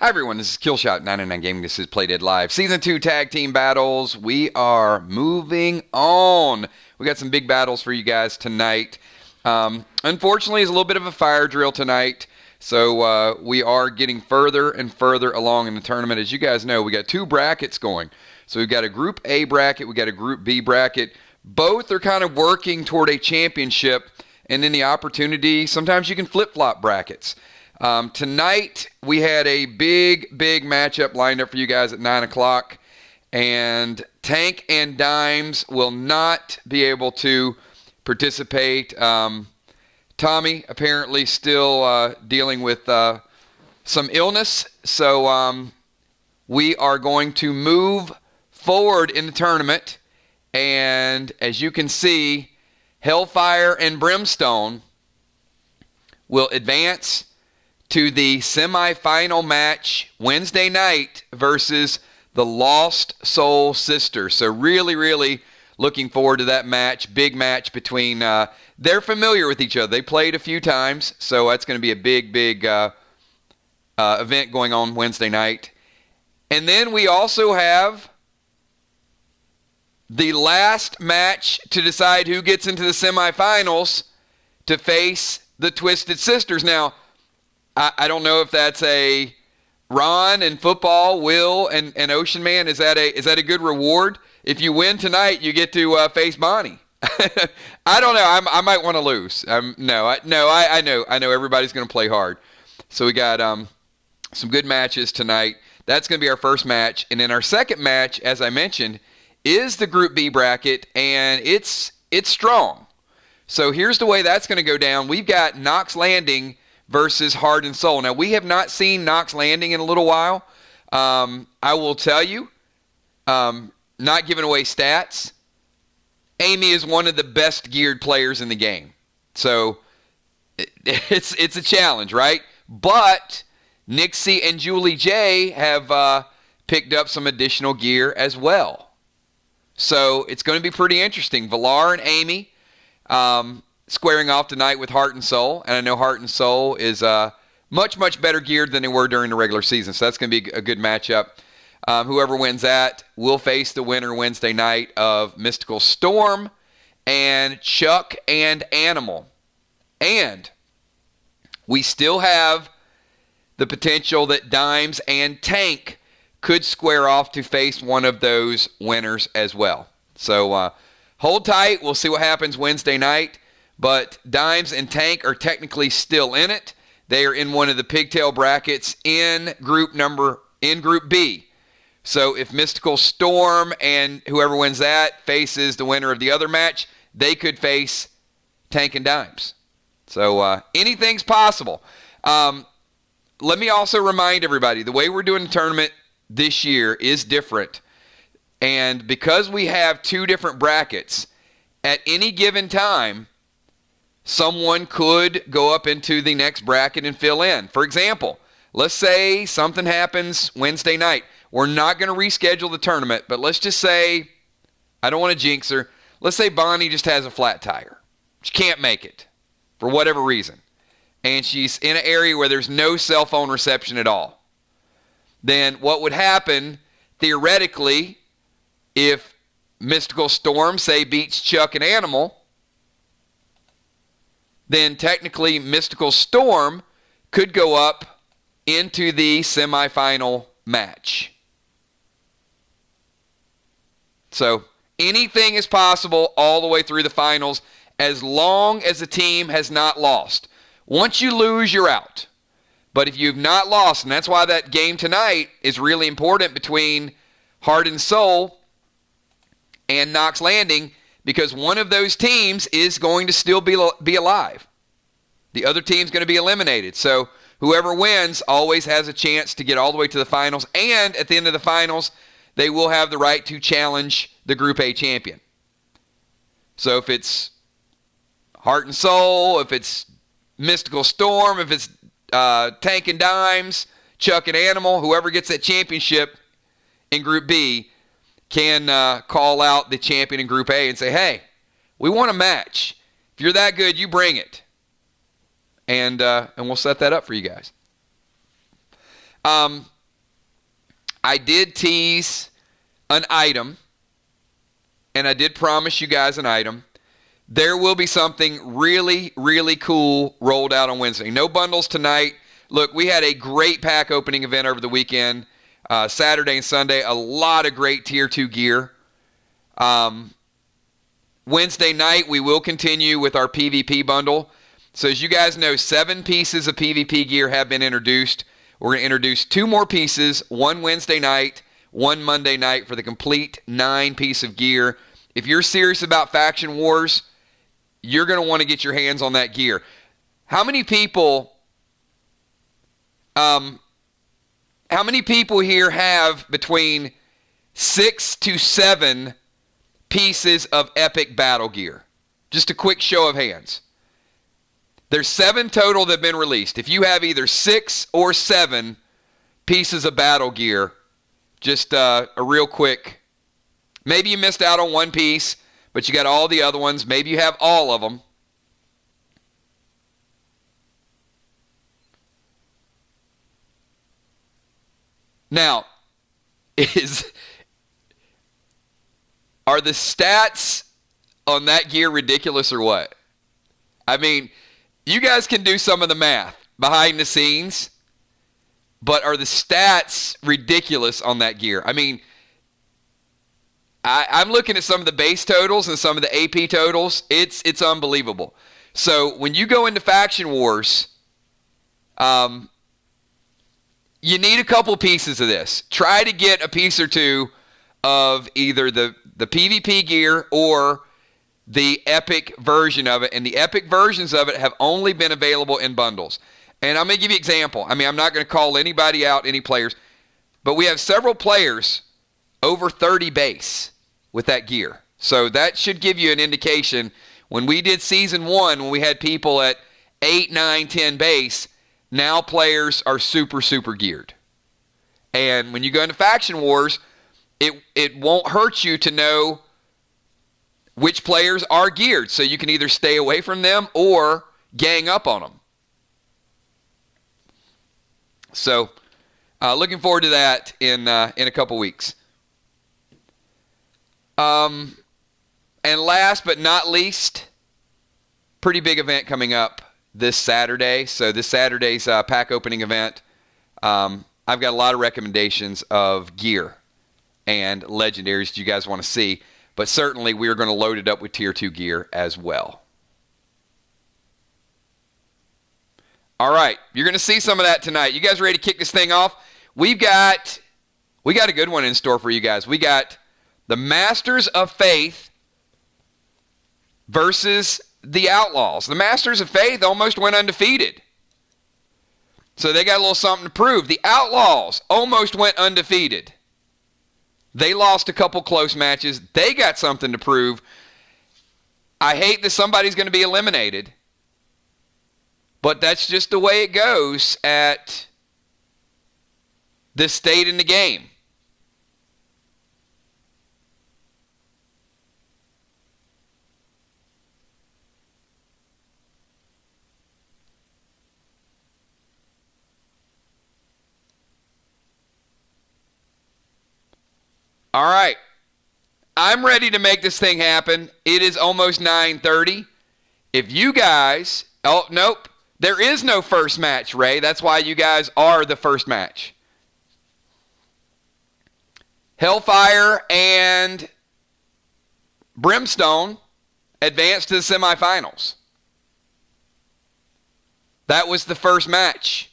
Hi everyone, this is Killshot 99 Gaming. This is Play Dead Live. Season 2 Tag Team Battles. We are moving on. We got some big battles for you guys tonight. Unfortunately, it's a little bit of a fire drill tonight. So we are getting further and further along in the tournament. As you guys know, we got two brackets going. So we've got a Group A bracket, we got a Group B bracket. Both are kind of working toward a championship. And then the opportunity, sometimes you can flip-flop brackets. Tonight, we had a big matchup lined up for you guys at 9 o'clock. And Tank and Dimes will not be able to participate. Tommy apparently still dealing with some illness. So we are going to move forward in the tournament. And as you can see, Hellfire and Brimstone will advance to the semifinal match Wednesday night versus the Lost Soul Sisters. So really looking forward to that match. Big match between, they're familiar with each other. They played a few times, so that's going to be a big event going on Wednesday night. And then we also have the last match to decide who gets into the semifinals to face the Twisted Sisters. Now, I don't know if that's a Ron and football, Will and Ocean Man. Is that a good reward? If you win tonight, you get to face Bonnie. I don't know. I might want to lose. I know everybody's going to play hard. So we got some good matches tonight. That's going to be our first match, and then our second match, as I mentioned, is the Group B bracket, and it's strong. So here's the way that's going to go down. We've got Knox Landing versus Heart and Soul. Now, we have not seen Knox Landing in a little while. I will tell you, not giving away stats, Amy is one of the best geared players in the game. So it's a challenge, right? But Nixie and Julie J have picked up some additional gear as well. So it's going to be pretty interesting. Villar and Amy squaring off tonight with Heart and Soul. And I know Heart and Soul is much better geared than they were during the regular season. So that's going to be a good matchup. Whoever wins that will face the winner Wednesday night of Mystical Storm and Chuck and Animal. And we still have the potential that Dimes and Tank could square off to face one of those winners as well. So hold tight. We'll see what happens Wednesday night. But Dimes and Tank are technically still in it. They are in one of the pigtail brackets in Group B. So if Mystical Storm and whoever wins that faces the winner of the other match, they could face Tank and Dimes. So anything's possible. Let me also remind everybody, the way we're doing the tournament this year is different. And because we have two different brackets, at any given time, someone could go up into the next bracket and fill in. For example, let's say something happens Wednesday night. We're not going to reschedule the tournament, but let's just say, I don't want to jinx her, let's say Bonnie just has a flat tire. She can't make it for whatever reason. And she's in an area where there's no cell phone reception at all. Then what would happen, theoretically, if Mystical Storm, say, beats Chuck and Animal, then technically Mystical Storm could go up into the semifinal match. So anything is possible all the way through the finals as long as the team has not lost. Once you lose, you're out. But if you've not lost, and that's why that game tonight is really important between Heart and Soul and Knox Landing, because one of those teams is going to still be alive. The other team's going to be eliminated. So whoever wins always has a chance to get all the way to the finals. And at the end of the finals, they will have the right to challenge the Group A champion. So if it's Heart and Soul, if it's Mystical Storm, if it's Tank and Dimes, Chuck and Animal, whoever gets that championship in Group B can call out the champion in Group A and say, hey, we want a match. If you're that good, you bring it. And we'll set that up for you guys. I did tease an item, and I did promise you guys an item. There will be something really, really cool rolled out on Wednesday. No bundles tonight. Look, we had a great pack opening event over the weekend, Saturday and Sunday. A lot of great Tier 2 gear. Wednesday night, we will continue with our PvP bundle. So as you guys know, 7 pieces of PvP gear have been introduced. We're going to introduce 2 more pieces, one Wednesday night, one Monday night for the complete 9 piece of gear. If you're serious about Faction Wars, you're going to want to get your hands on that gear. How many people here have between 6 to 7 pieces of epic battle gear? Just a quick show of hands. There's 7 total that have been released. If you have either 6 or 7 pieces of battle gear, just a real quick. Maybe you missed out on one piece, but you got all the other ones. Maybe you have all of them. Now, are the stats on that gear ridiculous or what? I mean, you guys can do some of the math behind the scenes, but are the stats ridiculous on that gear? I mean, I'm looking at some of the base totals and some of the AP totals. It's unbelievable. So when you go into Faction Wars, you need a couple pieces of this. Try to get a piece or 2 of either the PvP gear or the epic version of it. And the epic versions of it have only been available in bundles. And I'm going to give you an example. I mean, I'm not going to call anybody out, any players. But we have several players over 30 base with that gear. So that should give you an indication. When we did Season 1, when we had people at 8, 9, 10 base, now players are super, super geared. And when you go into Faction Wars, it won't hurt you to know which players are geared. So you can either stay away from them or gang up on them. So looking forward to that in a couple weeks. And last but not least, pretty big event coming up this Saturday. So this Saturday's pack opening event, I've got a lot of recommendations of gear and legendaries that you guys want to see. But certainly we are going to load it up with Tier 2 gear as well. All right, you're going to see some of that tonight. You guys ready to kick this thing off? We got a good one in store for you guys. We got the Masters of Faith versus the Outlaws. The Masters of Faith almost went undefeated. So they got a little something to prove. The Outlaws almost went undefeated. They lost a couple close matches. They got something to prove. I hate that somebody's going to be eliminated. But that's just the way it goes at this state in the game. All right. I'm ready to make this thing happen. It is almost 9:30. If you guys... Oh, nope. There is no first match, Ray. That's why you guys are the first match. Hellfire and Brimstone advanced to the semifinals. That was the first match.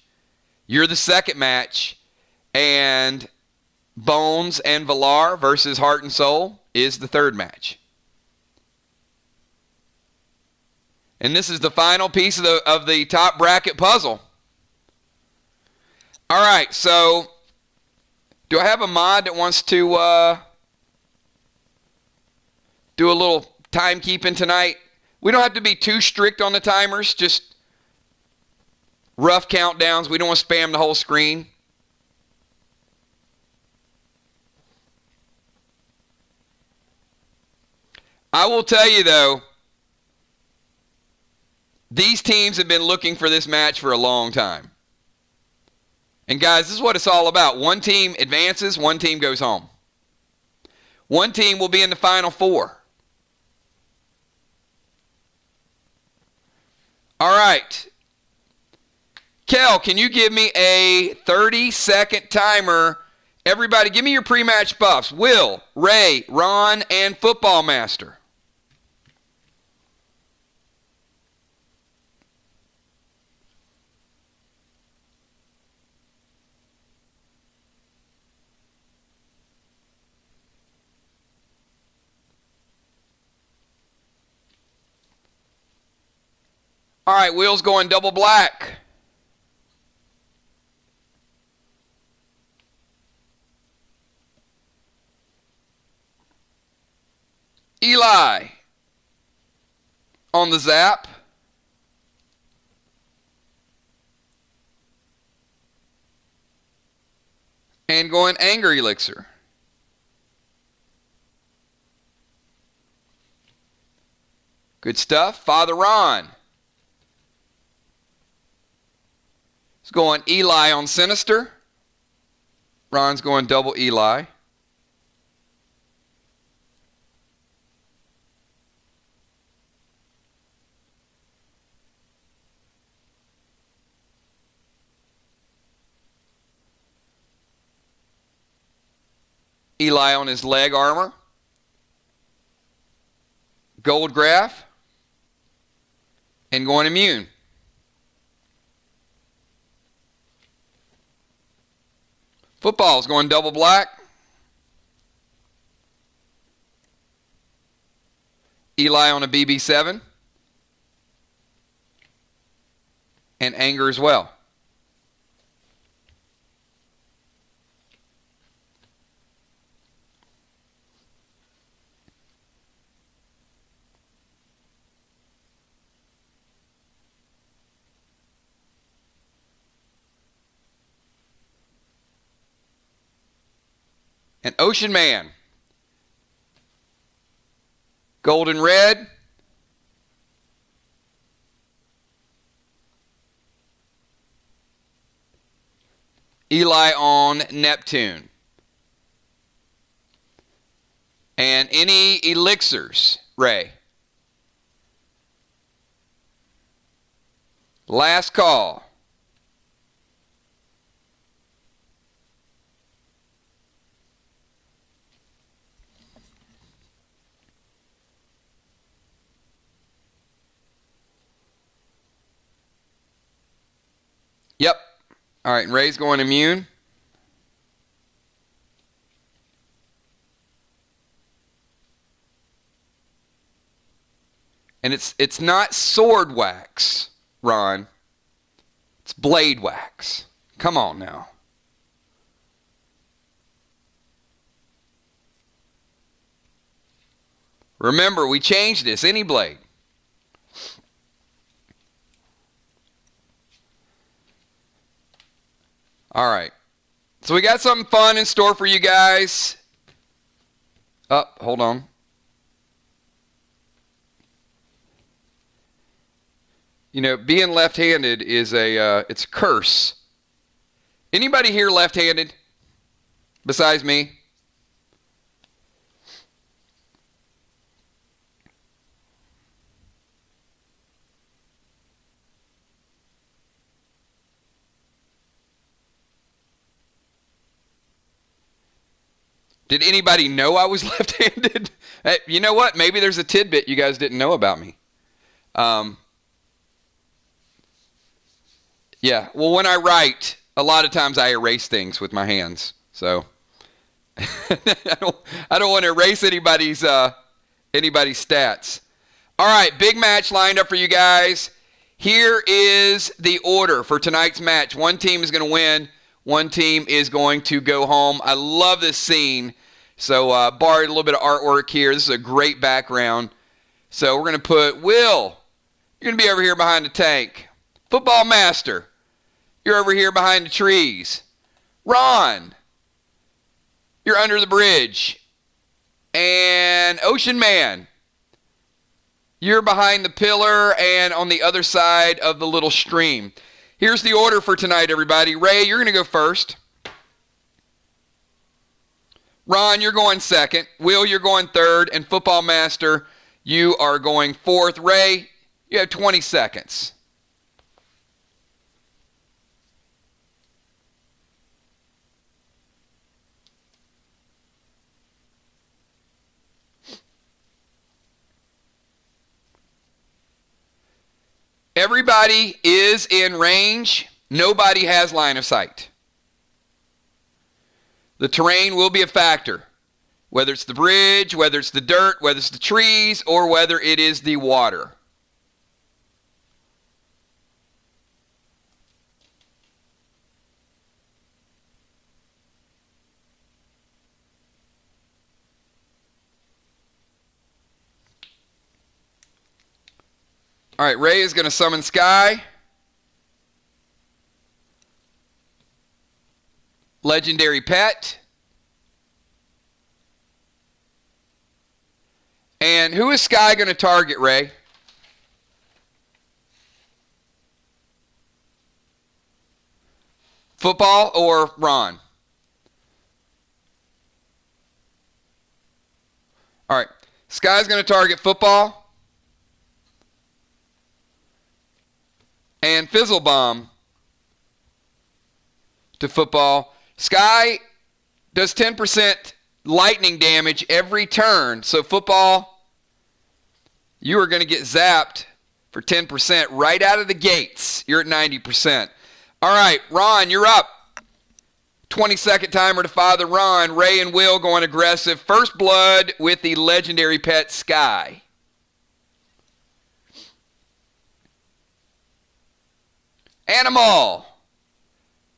You're the second match. And Bones and Valar versus Heart and Soul is the third match. And this is the final piece of the top bracket puzzle. All right, so do I have a mod that wants to do a little timekeeping tonight? We don't have to be too strict on the timers, just rough countdowns. We don't want to spam the whole screen. I will tell you, though, these teams have been looking for this match for a long time. And guys, this is what it's all about. One team advances, one team goes home. One team will be in the Final Four. All right. Kel, can you give me a 30-second timer? Everybody, give me your pre-match buffs. Will, Ray, Ron, and Football Master. All right, Will's going double black. Eli on the zap. And going Anger Elixir. Good stuff. Father Ron. He's going Eli on Sinister. Ron's going double Eli. Eli on his leg armor. Gold Graph. And going Immune. Football's going double black. Eli on a BB7. And Anger as well. And Ocean Man. Golden Red. Eli on Neptune. And any elixirs, Ray? Last call. Yep. All right, and Ray's going Immune. And it's not sword wax, Ron. It's blade wax. Come on now. Remember, we changed this. Any blade. All right. So we got something fun in store for you guys. Hold on. You know, being left-handed is it's a curse. Anybody here left-handed besides me? Did anybody know I was left-handed? Hey, you know what? Maybe there's a tidbit you guys didn't know about me. Yeah, well, when I write, a lot of times I erase things with my hands. So I don't want to erase anybody's stats. All right, big match lined up for you guys. Here is the order for tonight's match. One team is going to win. One team is going to go home. I love this scene. So borrowed a little bit of artwork here. This is a great background. So we're going to put Will. You're going to be over here behind the tank. Football Master. You're over here behind the trees. Ron. You're under the bridge. And Ocean Man. You're behind the pillar and on the other side of the little stream. Here's the order for tonight, everybody. Ray, you're going to go first. Ron, you're going second. Will, you're going third. And Football Master, you are going fourth. Ray, you have 20 seconds. Everybody is in range. Nobody has line of sight. The terrain will be a factor, whether it's the bridge, whether it's the dirt, whether it's the trees, or whether it is the water. All right, Ray is going to summon Sky. Legendary pet. And who is Sky going to target, Ray? Football or Ron? All right, Sky's going to target Football. And Fizzle Bomb to Football. Sky does 10% lightning damage every turn. So Football, you are going to get zapped for 10% right out of the gates. You're at 90%. All right, Ron, you're up. 20-second timer to Father Ron. Ray and Will going aggressive. First blood with the legendary pet Sky. Animal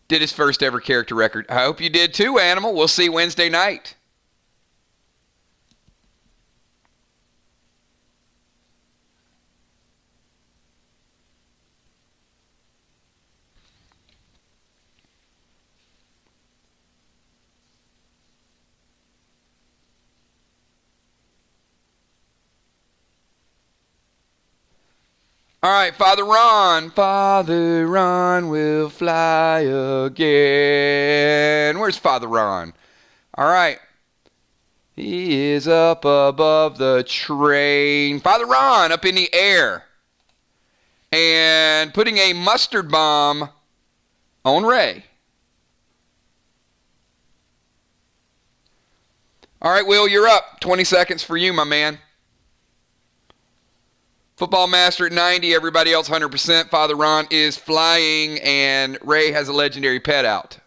did his first ever character record. I hope you did too, Animal. We'll see Wednesday night. All right, Father Ron will fly again. Where's Father Ron? All right. He is up above the train. Father Ron up in the air. And putting a mustard bomb on Ray. All right, Will, you're up. 20 seconds for you, my man. Football Master at 90, everybody else 100%. Father Ron is flying, and Ray has a legendary pet out.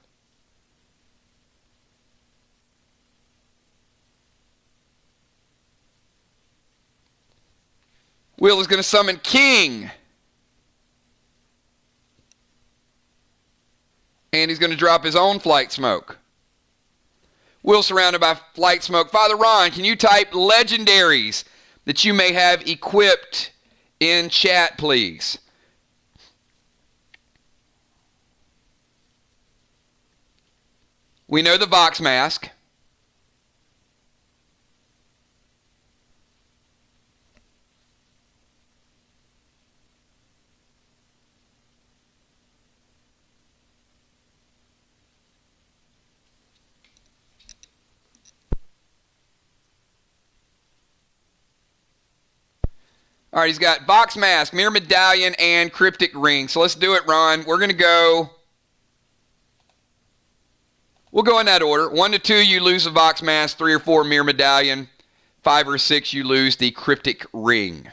Will is going to summon King. And he's going to drop his own flight smoke. Will surrounded by flight smoke. Father Ron, can you type legendaries that you may have equipped in chat, please? We know the Vox mask. All right, he's got Vox Mask, Mirror Medallion, and Cryptic Ring. So let's do it, Ron. We're going to go. We'll go in that order. 1 to 2, you lose the Vox Mask. 3 or 4, Mirror Medallion. 5 or 6, you lose the Cryptic Ring.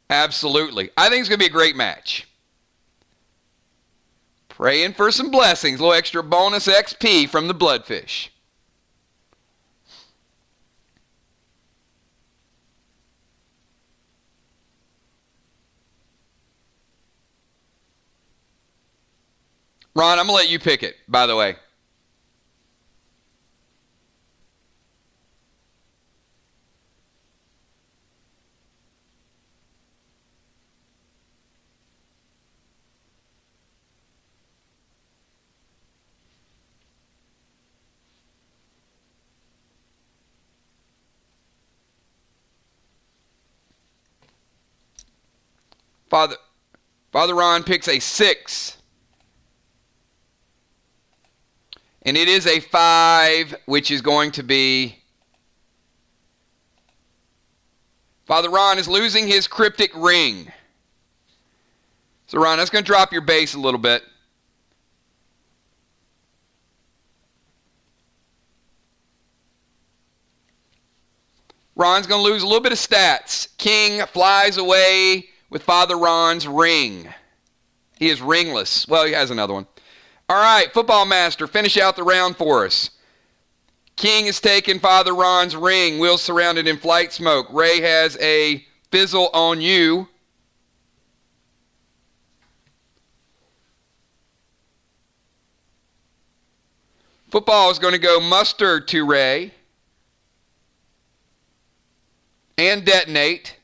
Absolutely. I think it's going to be a great match. Praying for some blessings. A little extra bonus XP from the Bloodfish. Ron, I'm going to let you pick it, by the way. Father Ron picks a 6. And it is a 5, which is going to be... Father Ron is losing his cryptic ring. So Ron, that's going to drop your base a little bit. Ron's going to lose a little bit of stats. King flies away with Father Ron's ring. He is ringless. Well, he has another one. All right, Football Master, finish out the round for us. King has taken Father Ron's ring. Will's surrounded in flight smoke. Ray has a fizzle on you. Football is going to go mustard to Ray. And detonate.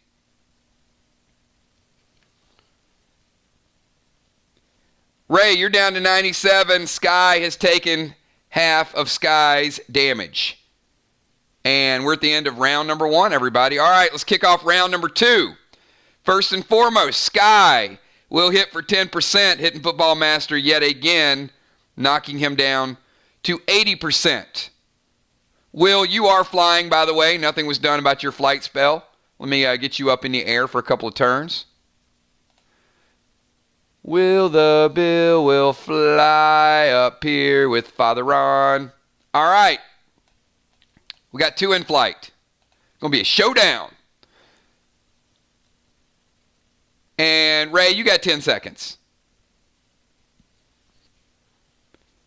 Ray, you're down to 97. Sky has taken half of Sky's damage. And we're at the end of round number 1, everybody. All right, let's kick off round number 2. First and foremost, Sky will hit for 10%, hitting Football Master yet again, knocking him down to 80%. Will, you are flying, by the way. Nothing was done about your flight spell. Let me get you up in the air for a couple of turns. Will the Bill will fly up here with Father Ron. All right. We got 2 in flight. Going to be a showdown. And Ray, you got 10 seconds.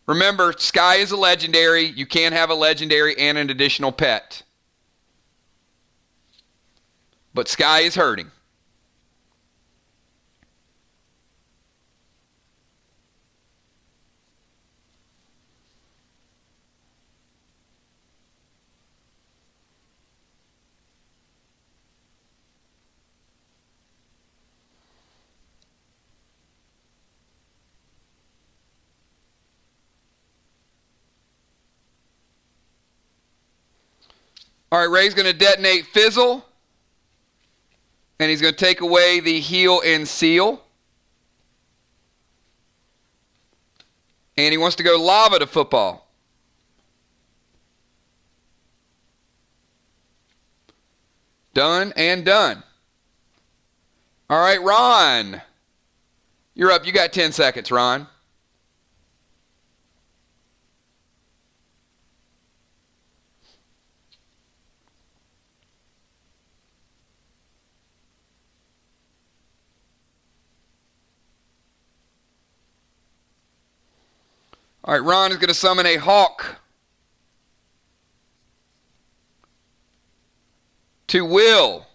Remember, Sky is a legendary. You can't have a legendary and an additional pet. But Sky is hurting. All right, Ray's going to detonate Fizzle. And he's going to take away the heal and seal. And he wants to go lava to Football. Done and done. All right, Ron. You're up. You got 10 seconds, Ron. All right, Ron is going to summon a hawk to Will.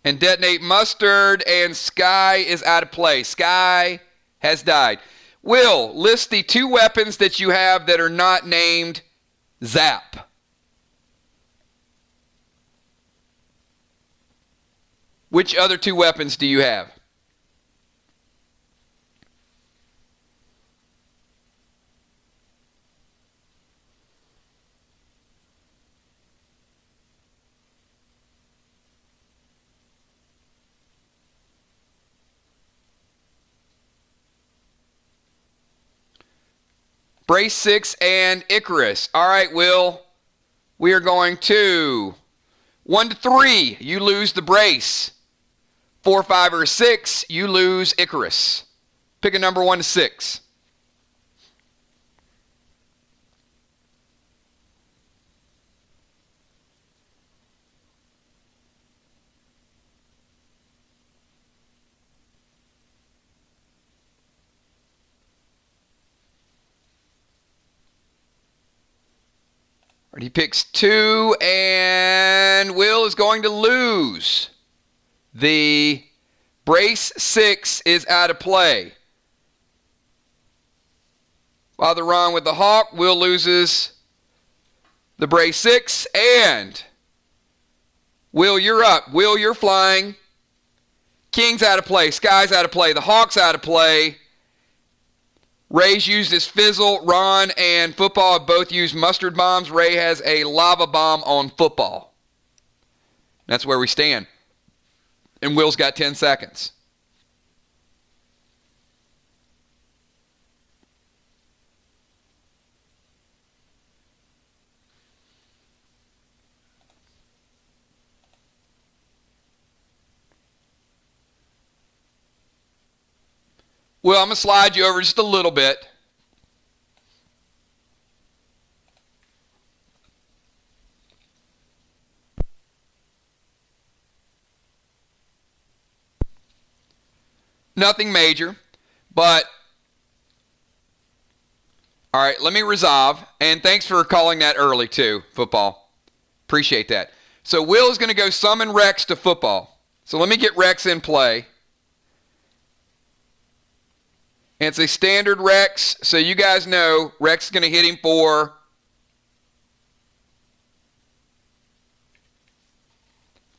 And detonate mustard, and Sky is out of play. Sky has died. Will, list the 2 weapons that you have that are not named Zap. Which other 2 weapons do you have? Brace 6 and Icarus. All right, Will. We are going to 1 to 3. You lose the brace. 4, 5, or 6. You lose Icarus. Pick a number 1 to 6. He picks 2, and Will is going to lose. The brace 6 is out of play. Father Ron with the hawk. Will loses the brace 6, and Will, you're up. Will, you're flying. King's out of play. Sky's out of play. The hawk's out of play. Ray's used his fizzle. Ron and Football have both used mustard bombs. Ray has a lava bomb on Football. That's where we stand. And Will's got 10 seconds. Will, I'm going to slide you over just a little bit. Nothing major, but all right, let me resolve. And thanks for calling that early too, football. Appreciate that. So Will is going to go summon Rex to football. So let me get Rex in play. And it's a standard Rex, so you guys know Rex is going to hit him for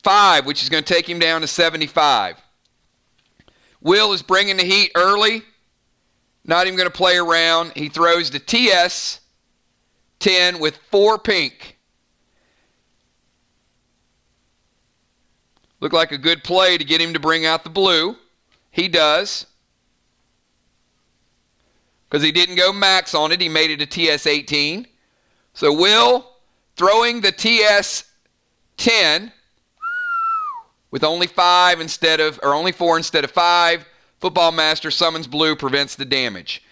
5, which is going to take him down to 75. Will is bringing the heat early. Not even going to play around. He throws the TS 10 with 4 pink. Looked like a good play to get him to bring out the blue. He does. Because he didn't go max on it. He made it a TS 18. So Will throwing the TS 10 with only 5 instead of, or only 4 instead of 5. Football Master summons blue, prevents the damage.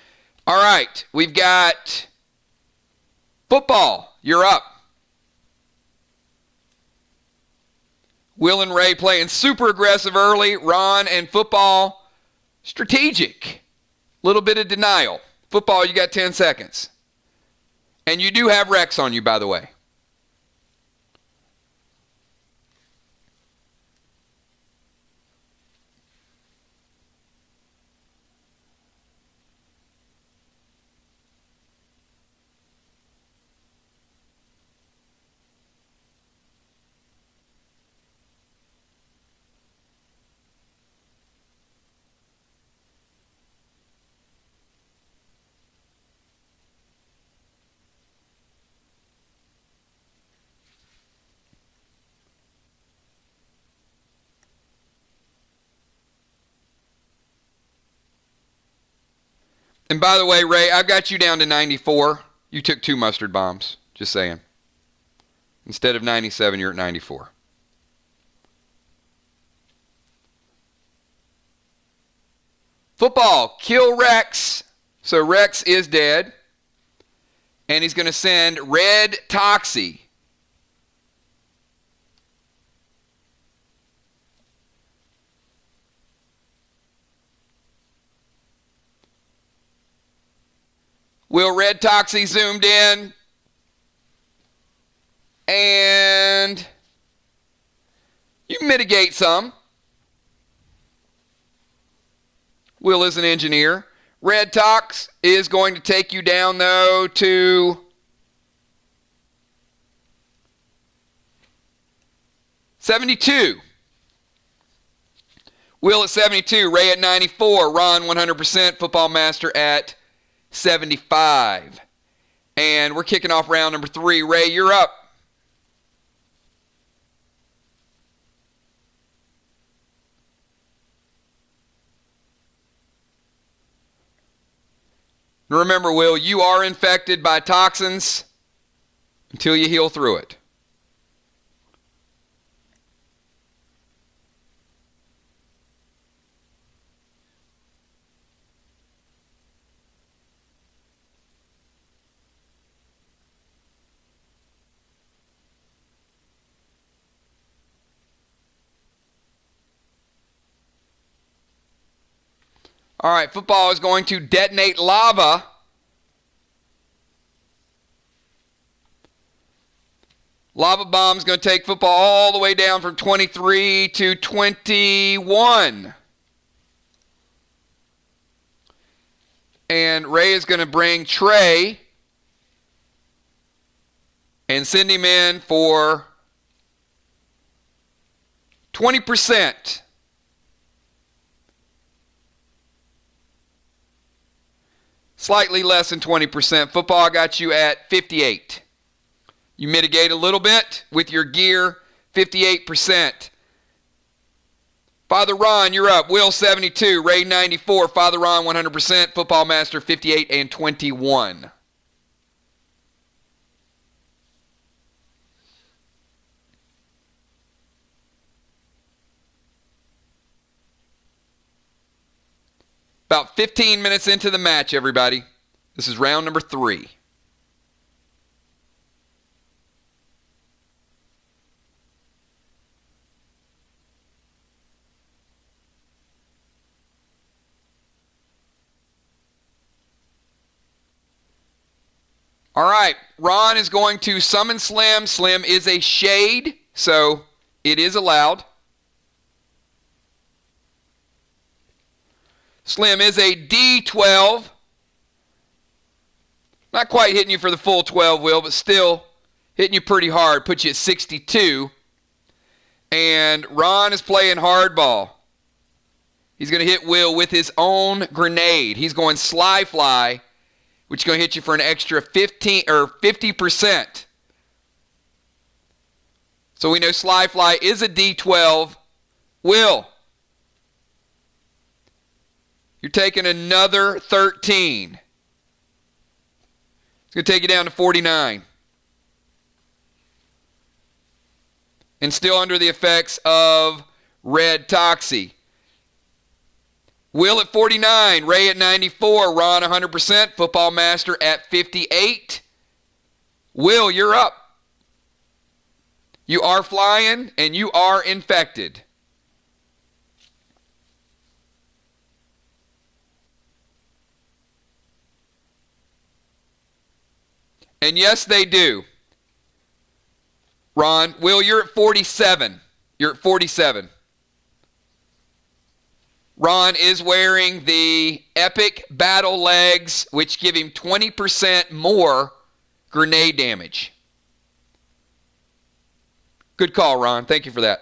All right, we've got football. You're up. Will and Ray playing super aggressive early. Ron and football strategic. Little bit of denial. Football, you got 10 seconds. And you do have Rex on you, by the way. And by the way, Ray, I've got you down to 94. You took 2 mustard bombs. Just saying. Instead of 97, you're at 94. Football, kill Rex. So Rex is dead. And he's going to send Red Toxie. Will Red Toxie zoomed in. And you mitigate some. Will is an engineer. Red Tox is going to take you down, though, to 72. Will at 72. Ray at 94. Ron 100%. Football Master at 75. And we're kicking off round number 3. Ray, you're up. Remember, Will, you are infected by toxins until you heal through it. All right, football is going to detonate lava. Lava bomb is going to take football all the way down from 23 to 21. And Ray is going to bring Trey and send him in for 20%. Slightly less than 20%. Football got you at 58. You mitigate a little bit with your gear. 58%. Father Ron, you're up. Will, 72. Ray, 94. Father Ron, 100%. Football Master, 58 and 21. About 15 minutes into the match, everybody. This is round number 3. All right, Ron is going to summon Slim. Slim is a shade, so it is allowed. Slim is a D12. Not quite hitting you for the full 12, Will, but still hitting you pretty hard. Puts you at 62. And Ron is playing hardball. He's going to hit Will with his own grenade. He's going Sly Fly, which is going to hit you for an extra 50%. So we know Sly Fly is a D12. Will, you're taking another 13. It's going to take you down to 49. And still under the effects of red toxie. Will at 49, Ray at 94, Ron 100%, Football Master at 58. Will, you're up. You are flying and you are infected. And yes, they do. Ron, Will, you're at 47. You're at 47. Ron is wearing the Epic Battle Legs, which give him 20% more grenade damage. Good call, Ron. Thank you for that.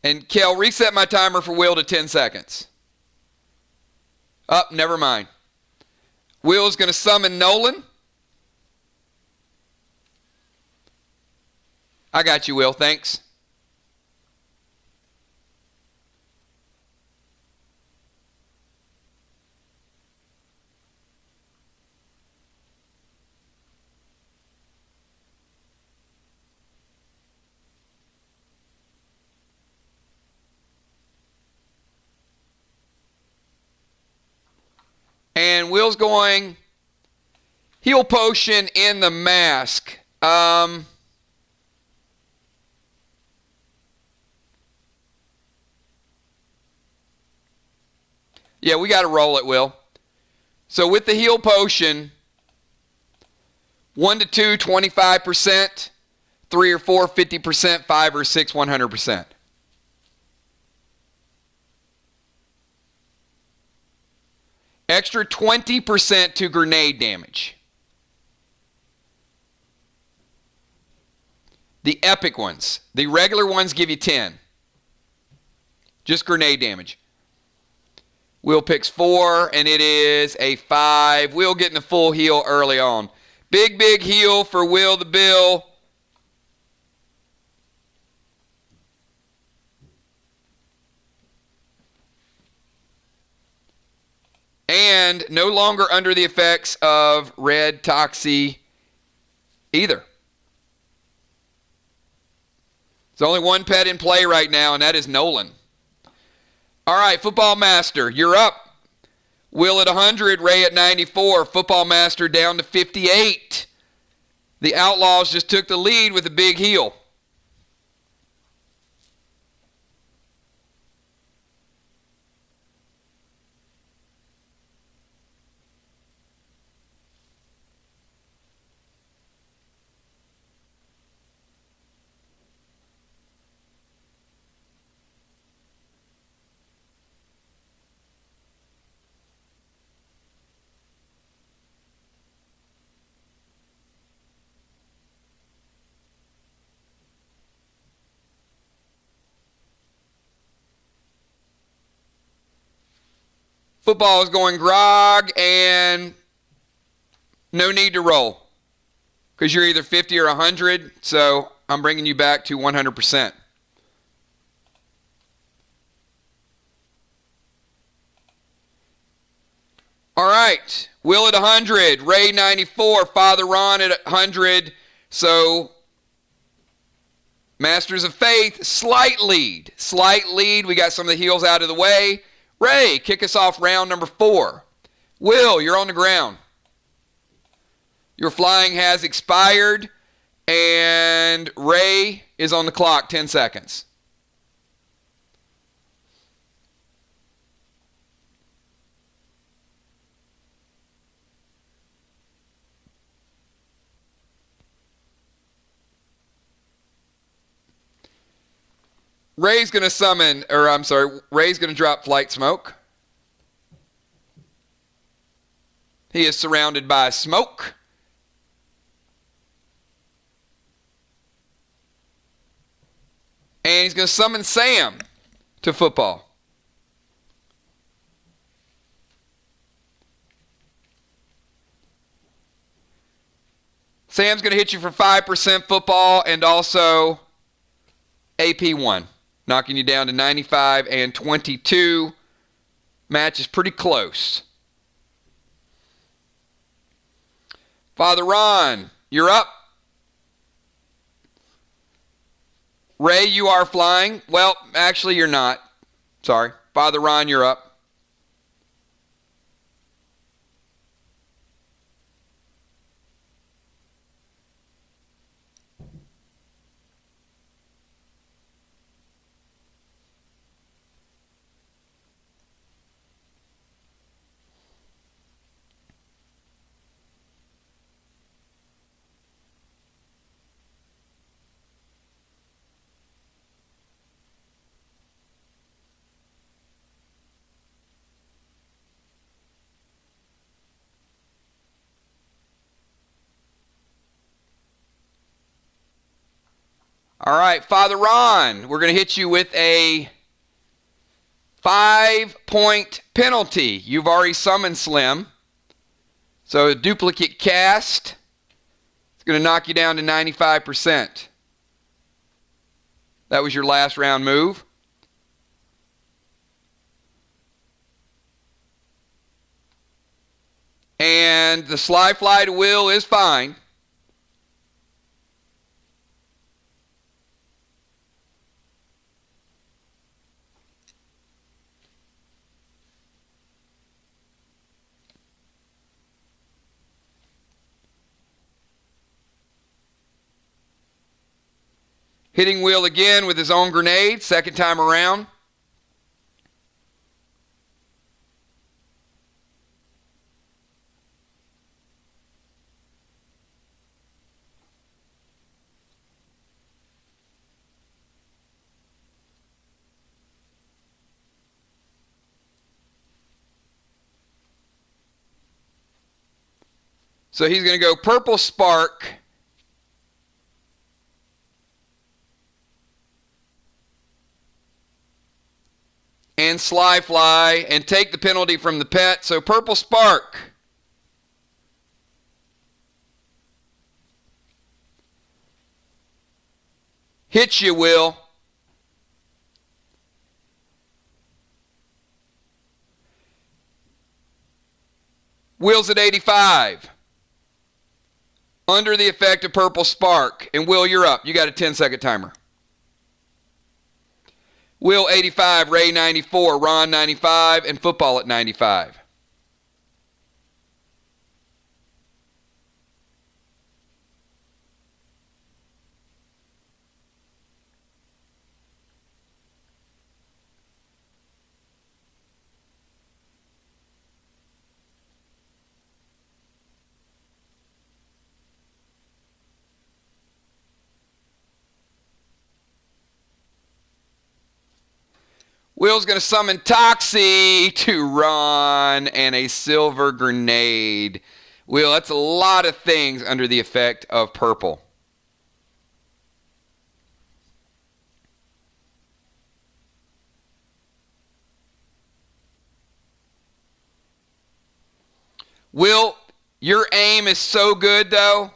And Kel, reset my timer for Will to 10 seconds. Never mind. Will's going to summon Nolan. I got you, Will. Thanks. And Will's going heal potion in the mask. Yeah, we got to roll it, Will. So with the heal potion, 1 to 2, 25%, 3 or 4, 50%, 5 or 6, 100%. Extra 20% to grenade damage. The epic ones. The regular ones give you 10. Just grenade damage. Will picks 4, and it is a 5. Will getting the full heal early on. Big heal for Will the Bill. And no longer under the effects of red toxie either. There's only one pet in play right now, and that is Nolan. All right, Football Master, you're up. Will at 100, Ray at 94. Football Master down to 58. The Outlaws just took the lead with a big heal. Football is going grog, and no need to roll because you're either 50 or 100, so I'm bringing you back to 100%. All right, Will at 100, Ray 94, Father Ron at 100, so Masters of Faith, slight lead. We got some of the heels out of the way. Ray, kick us off round number 4. Will, you're on the ground. Your flying has expired, and Ray is on the clock, 10 seconds. Ray's going to drop Flight Smoke. He is surrounded by smoke. And he's going to summon Sam to football. Sam's going to hit you for 5% football and also AP1, knocking you down to 95 and 22. Match is pretty close. Father Ron, you're up. Ray, you are flying. Well, actually, you're not. Sorry. Father Ron, you're up. All right, Father Ron, we're going to hit you with a 5-point penalty. You've already summoned Slim. So a duplicate cast. It's going to knock you down to 95%. That was your last round move. And the slide fly to Will is fine. Hitting Will again with his own grenade, second time around. So he's going to go Purple Spark. And Sly Fly and take the penalty from the pet. So Purple Spark. Hits you, Will. Will's at 85. Under the effect of Purple Spark. And Will, you're up. You got a 10-second timer. Will 85, Ray 94, Ron 95, and football at 95. Will's going to summon Toxie to Ron and a silver grenade. Will, that's a lot of things under the effect of purple. Will, your aim is so good, though.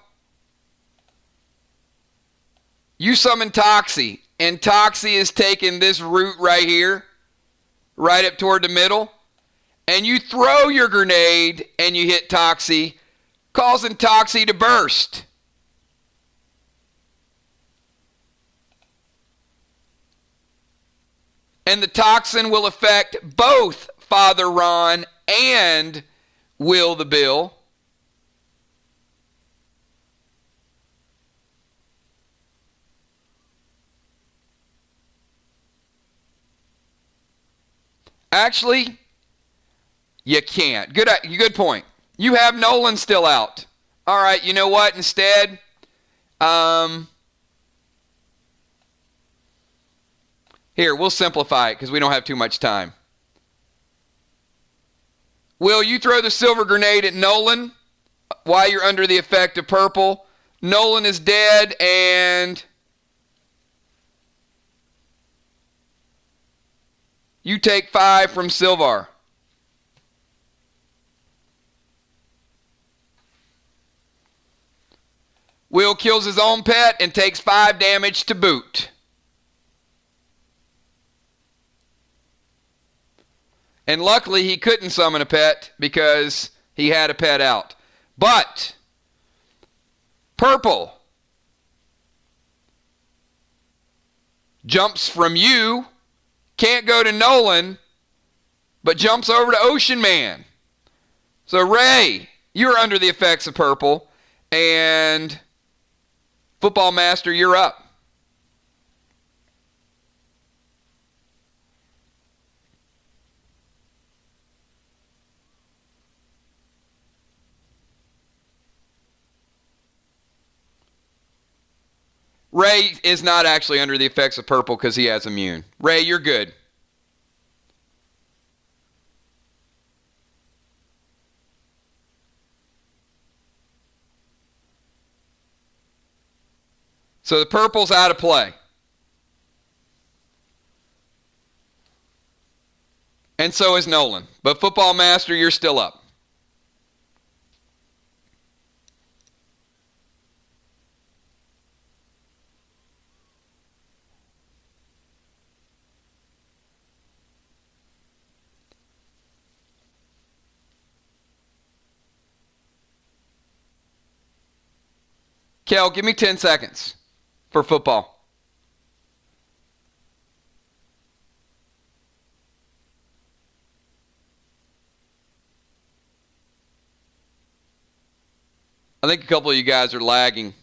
You summon Toxie, and Toxie is taking this route right here, right up toward the middle, and you throw your grenade, and you hit Toxie, causing Toxie to burst. And the toxin will affect both Father Ron and Will the Bill. Actually, you can't. Good point. You have Nolan still out. All right, you know what? Instead, here, we'll simplify it because we don't have too much time. Will, you throw the silver grenade at Nolan while you're under the effect of purple. Nolan is dead, and you take 5 from Silvar. Will kills his own pet and takes 5 damage to boot. And luckily he couldn't summon a pet because he had a pet out. But purple jumps from you, can't go to Nolan, but jumps over to Ocean Man. So Ray, you're under the effects of purple, and Football Master, you're up. Ray is not actually under the effects of purple because he has immune. Ray, you're good. So the purple's out of play. And so is Nolan. But Football Master, you're still up. Kel, give me 10 seconds for football. I think a couple of you guys are lagging.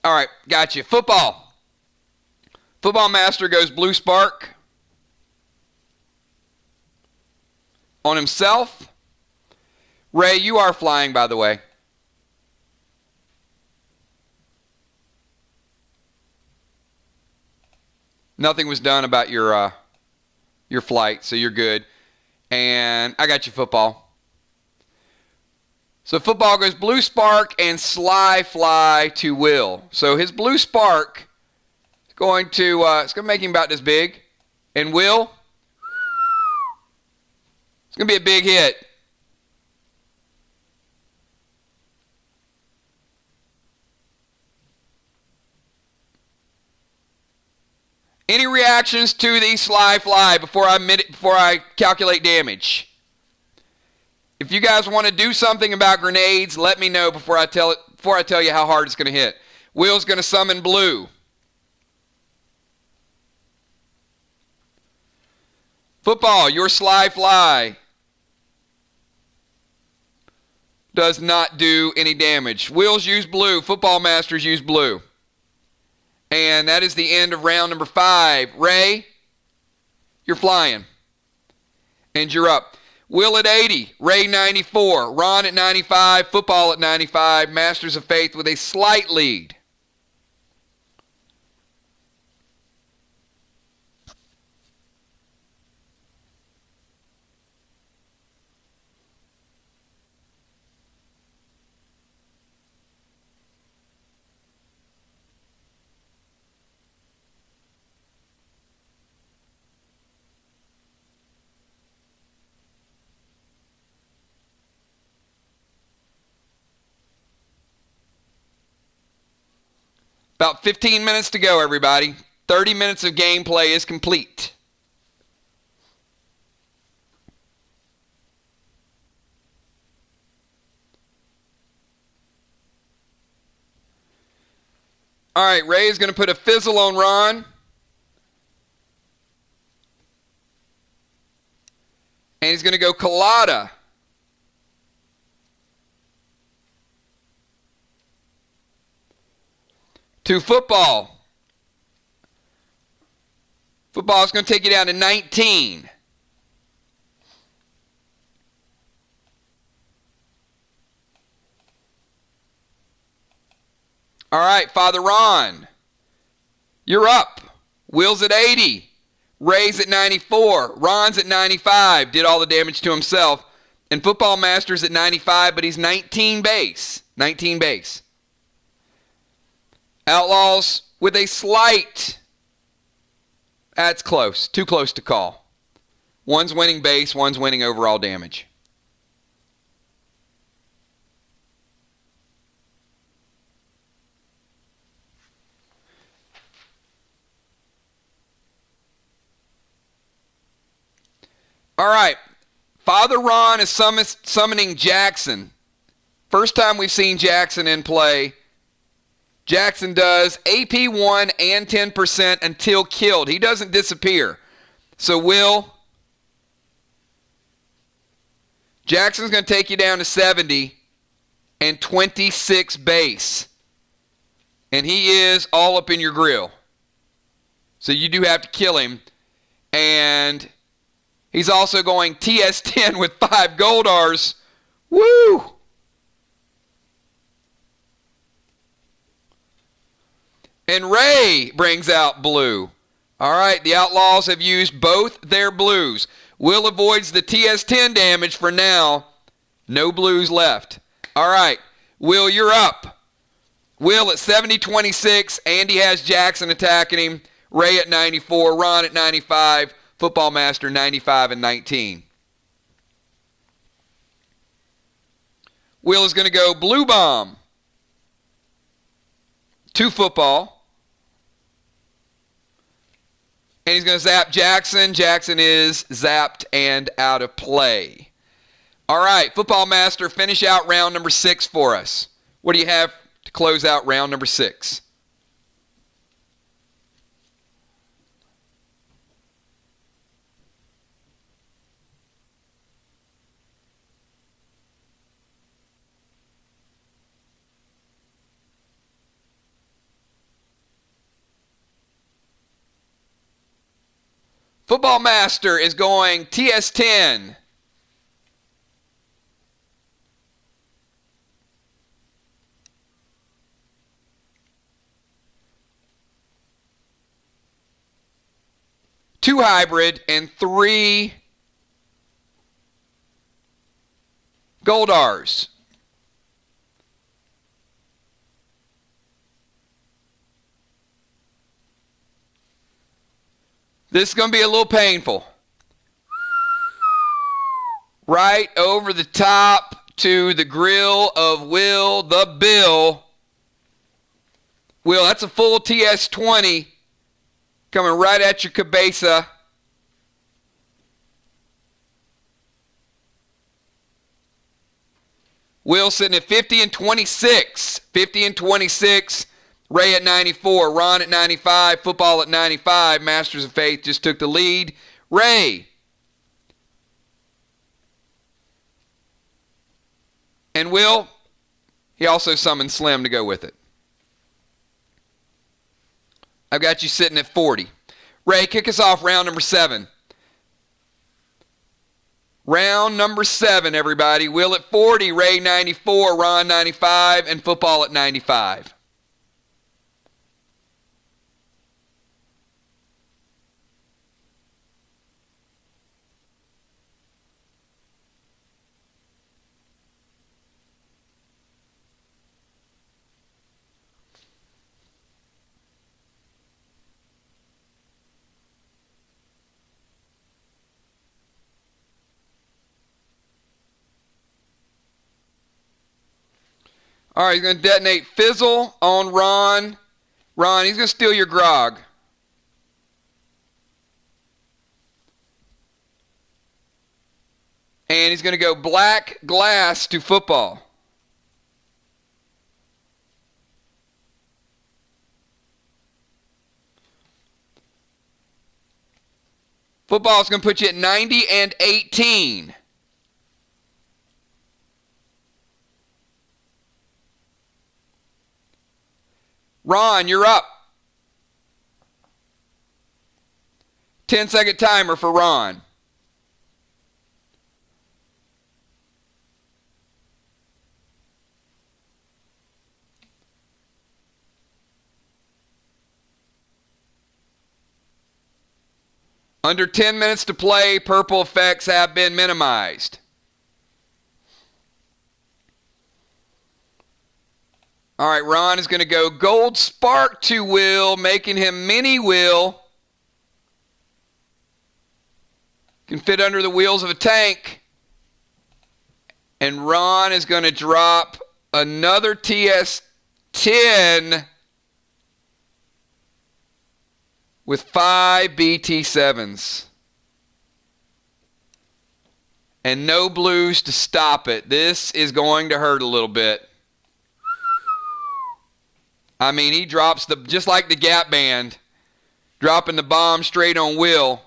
All right, got you. Football. Football Master goes Blue Spark on himself. Ray, you are flying, by the way. Nothing was done about your flight, so you're good. And I got you, Football. So Football goes Blue Spark and Sly Fly to Will. So his Blue Spark is going to it's going to make him about this big. And Will, it's going to be a big hit. Any reactions to the Sly Fly before I calculate damage? If you guys want to do something about grenades, let me know before I tell you how hard it's going to hit. Will's going to summon blue. Football, your Sly Fly does not do any damage. Will's use blue. Football Masters use blue. And that is the end of round number 5. Ray, you're flying. And you're up. Will at 80, Ray 94, Ron at 95, Football at 95, Masters of Faith with a slight lead. About 15 minutes to go, everybody. 30 minutes of gameplay is complete. All right, Ray is going to put a fizzle on Ron. And he's going to go Colada. To football. Football is going to take you down to 19. All right, Father Ron, you're up. Will's at 80. Ray's at 94. Ron's at 95. Did all the damage to himself. And Football Master's at 95, but he's 19 base. 19 base. Outlaws with a slight. That's close. Too close to call. One's winning base, one's winning overall damage. All right. Father Ron is summoning Jackson. First time we've seen Jackson in play. Jackson does AP 1 and 10% until killed. He doesn't disappear. So Will, Jackson's going to take you down to 70 and 26 base. And he is all up in your grill. So you do have to kill him. And he's also going TS10 with 5 Goldars. Woo! And Ray brings out blue. All right, the Outlaws have used both their blues. Will avoids the TS10 damage for now. No blues left. All right, Will, you're up. Will at 70-26. Andy has Jackson attacking him. Ray at 94. Ron at 95. Football Master 95 and 19. Will is going to go Blue Bomb. To football. And he's going to zap Jackson. Jackson is zapped and out of play. All right, Football Master, finish out round number 6 for us. What do you have to close out round number 6? Football Master is going TS10. Two hybrid and 3 Goldars. This is going to be a little painful. Right over the top to the grill of Will the Bill. Will, that's a full TS20 coming right at your cabeza. Will sitting at 50 and 26. 50 and 26. Ray at 94, Ron at 95, Football at 95. Masters of Faith just took the lead. Ray. And Will, he also summoned Slim to go with it. I've got you sitting at 40. Ray, kick us off round number 7. Round number 7, everybody. Will at 40, Ray 94, Ron 95, and Football at 95. All right, he's going to detonate Fizzle on Ron Ron, he's going to steal your grog. And he's going to go black glass to football. Football is going to put you at 90 and 18. Ron, you're up. 10-second timer for Ron. Under 10 minutes to play, purple effects have been minimized. All right, Ron is going to go gold spark to Will, making him mini Will. Can fit under the wheels of a tank. And Ron is going to drop another TS10 with 5 BT7s. And no blues to stop it. This is going to hurt a little bit. I mean, he drops just like the Gap Band, dropping the bomb straight on Will.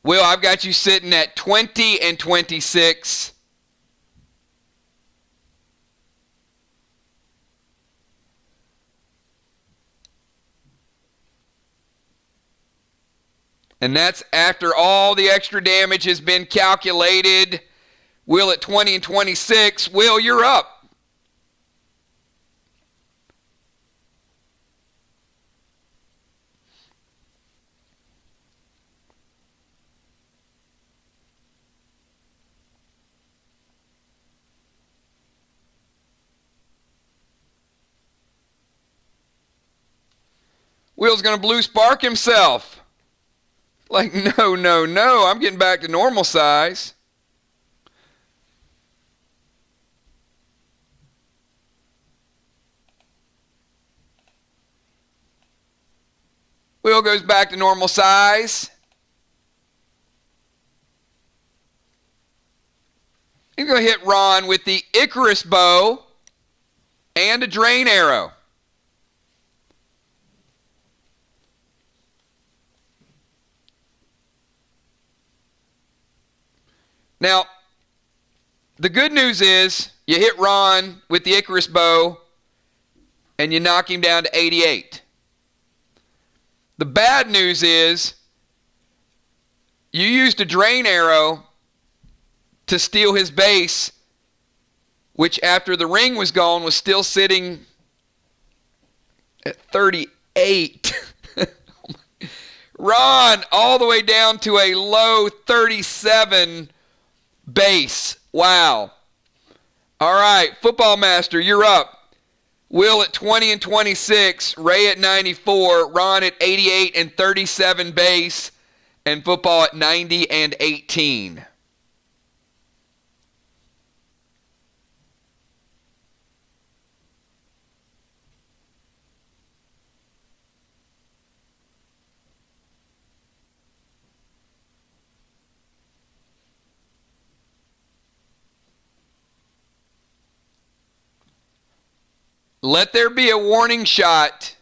Will, I've got you sitting at 20 and 26. And that's after all the extra damage has been calculated. Will at 20 and 26. Will, you're up. Will's going to blue spark himself. Like, no, I'm getting back to normal size. Will goes back to normal size. He's going to hit Ron with the Icarus bow and a drain arrow. Now, the good news is you hit Ron with the Icarus bow and you knock him down to 88. The bad news is you used a drain arrow to steal his base, which after the ring was gone was still sitting at 38. Ron all the way down to a low 37 base. Wow. All right, Football Master, you're up. Will at 20 and 26, Ray at 94, Ron at 88 and 37 base, and Football at 90 and 18. Let there be a warning shot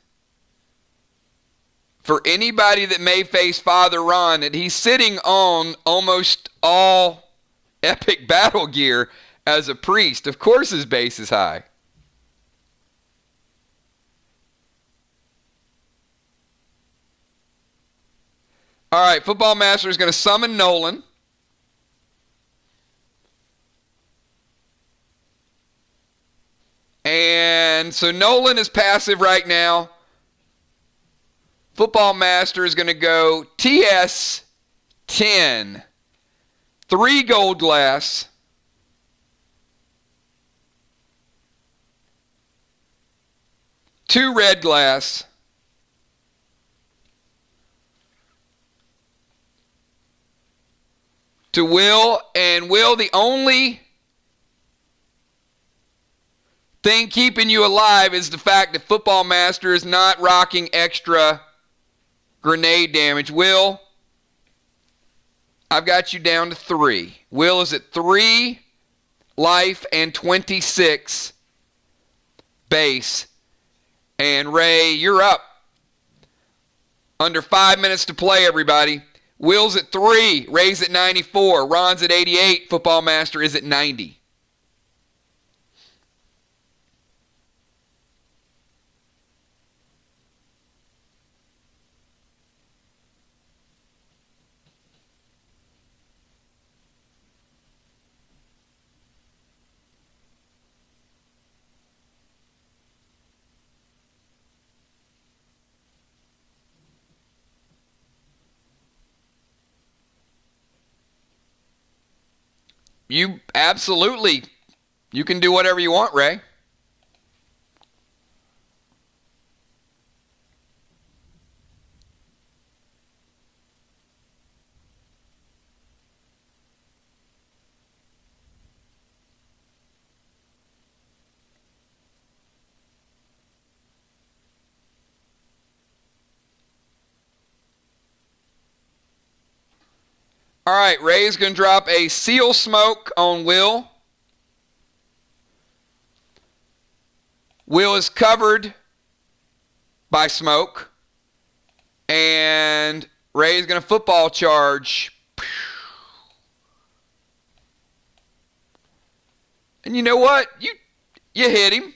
for anybody that may face Father Ron that he's sitting on almost all epic battle gear as a priest. Of course his base is high. All right, Football Master is going to summon Nolan. And so Nolan is passive right now. Football Master is going to go TS 10. 3 gold glass. 2 red glass. To Will, and Will, the only thing keeping you alive is the fact that Football Master is not rocking extra grenade damage. Will, I've got you down to 3. Will is at 3 life and 26 base. And Ray, you're up. Under 5 minutes to play, everybody. Will's at 3. Ray's at 94. Ron's at 88. Football Master is at 90. You absolutely, you can do whatever you want, Ray. All right, Ray's going to drop a Seal Smoke on Will. Will is covered by smoke. And Ray's going to football charge. And you know what? You hit him.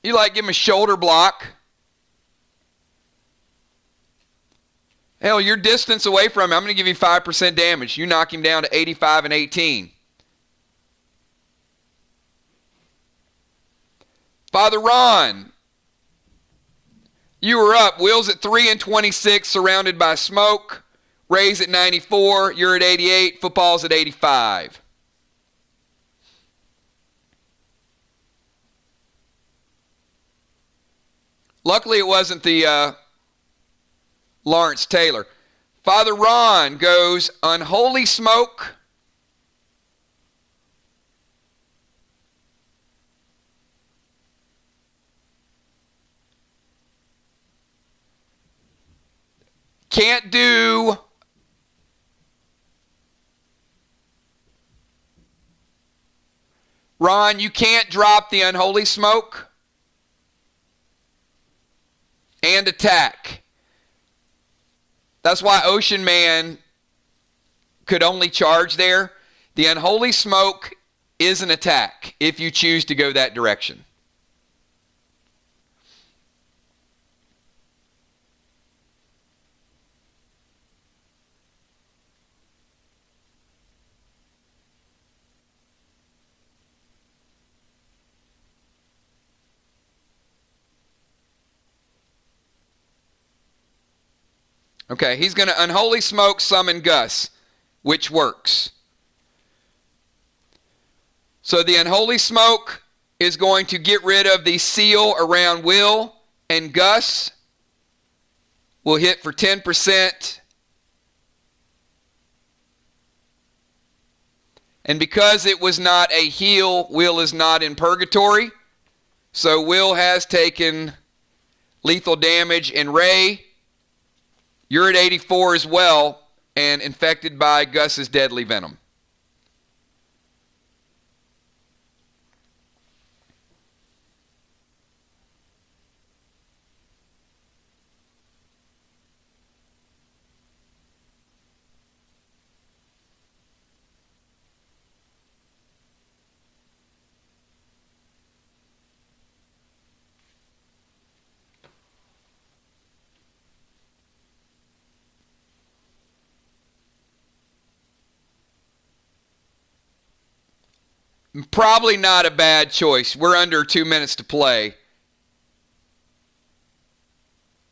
You give him a shoulder block. Hell, you're distance away from him. I'm going to give you 5% damage. You knock him down to 85 and 18. Father Ron, you were up. Will's at 3 and 26, surrounded by smoke. Ray's at 94. You're at 88. Football's at 85. Luckily, it wasn't the Lawrence Taylor. Father Ron goes Unholy Smoke. Can't do Ron, you can't drop the Unholy Smoke and attack. That's why Ocean Man could only charge there. The Unholy Smoke is an attack if you choose to go that direction. Okay, he's going to Unholy Smoke, summon Gus, which works. So the Unholy Smoke is going to get rid of the seal around Will, and Gus will hit for 10%. And because it was not a heal, Will is not in purgatory. So Will has taken lethal damage, and Ray, you're at 84 as well, and infected by Gus's deadly venom. Probably not a bad choice. We're under 2 minutes to play.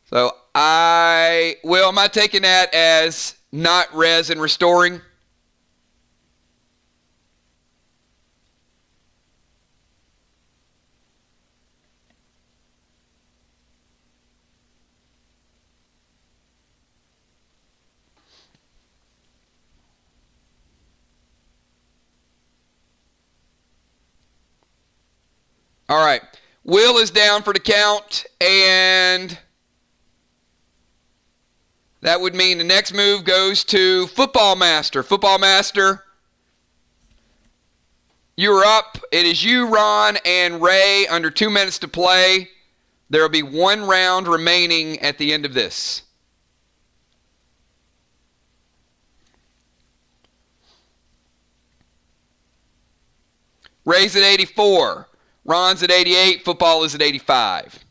So am I taking that as not res and restoring? All right. Will is down for the count, and that would mean the next move goes to Football Master. Football Master, you're up. It is you, Ron, and Ray under 2 minutes to play. There will be one round remaining at the end of this. Ray's at 84. Ron's at 88. Football is at 85.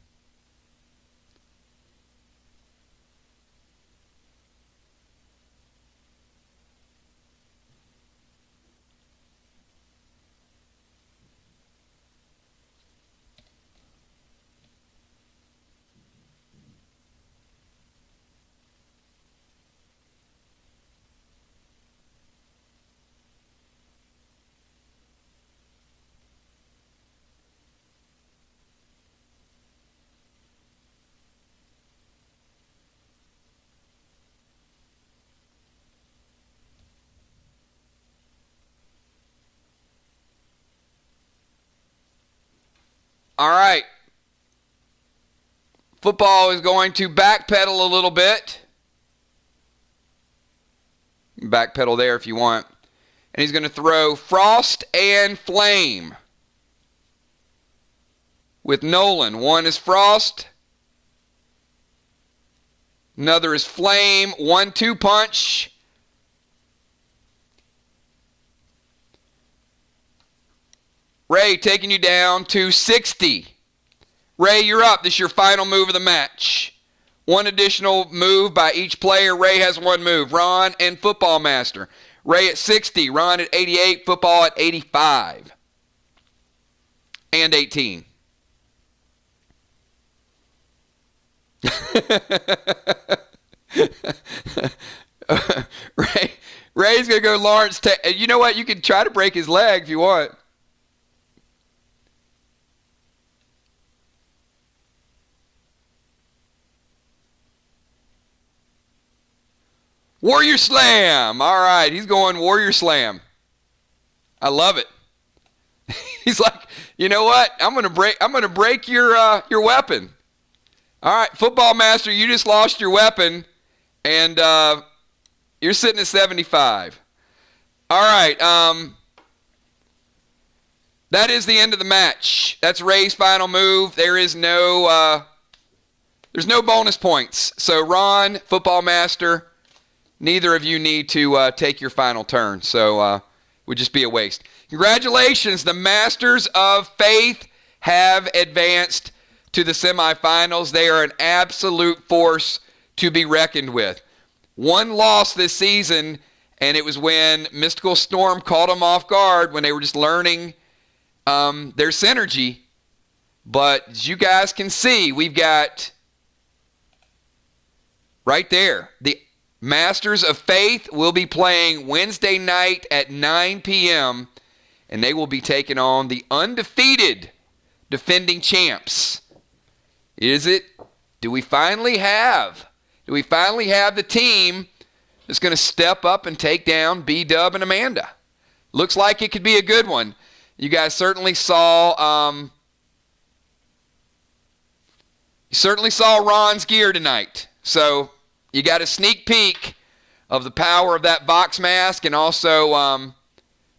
All right. Football is going to backpedal a little bit. Backpedal there if you want. And he's going to throw Frost and Flame with Nolan. One is Frost. Another is Flame. 1-2 punch. Ray taking you down to 60. Ray, you're up. This is your final move of the match. One additional move by each player. Ray has one move. Ron and Football Master. Ray at 60. Ron at 88. Football at 85. And 18. Ray's going to go Lawrence. You know what? You can try to break his leg if you want. Warrior Slam. All right, he's going Warrior Slam. I love it. He's like, you know what? I'm gonna break your weapon. All right, Football Master, you just lost your weapon, and you're sitting at 75. All right, that is the end of the match. That's Ray's final move. There's no bonus points. So Ron, Football Master, neither of you need to take your final turn, so it would just be a waste. Congratulations, the Masters of Faith have advanced to the semifinals. They are an absolute force to be reckoned with. One loss this season, and it was when Mystical Storm caught them off guard when they were just learning their synergy. But as you guys can see, we've got right there, the Masters of Faith will be playing Wednesday night at 9 p.m., and they will be taking on the undefeated defending champs. Do we finally have the team that's going to step up and take down B-Dub and Amanda? Looks like it could be a good one. You guys certainly saw Ron's gear tonight. So you got a sneak peek of the power of that Vox mask and also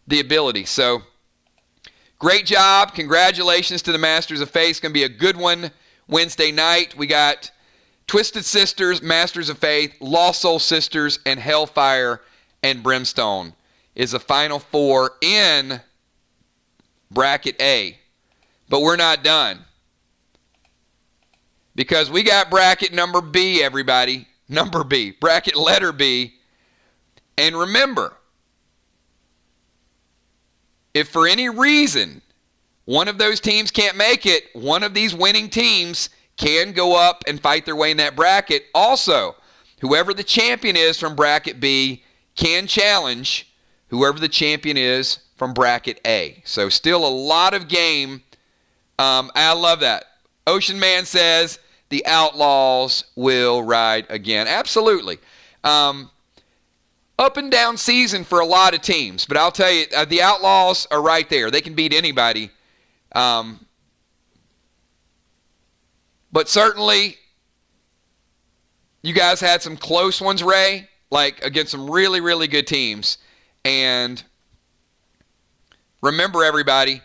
the ability. So great job. Congratulations to the Masters of Faith. It's going to be a good one Wednesday night. We got Twisted Sisters, Masters of Faith, Lost Soul Sisters, and Hellfire and Brimstone is the final four in Bracket A. But we're not done, because we got bracket number B, everybody. Number B, bracket letter B. And remember, if for any reason one of those teams can't make it, one of these winning teams can go up and fight their way in that bracket. Also, whoever the champion is from bracket B can challenge whoever the champion is from bracket A. So still a lot of game. I love that. Ocean Man says the Outlaws will ride again. Absolutely. Up and down season for a lot of teams, but I'll tell you, the Outlaws are right there. They can beat anybody But certainly, you guys had some close ones, Ray, like against some really, really good teams. And remember, everybody,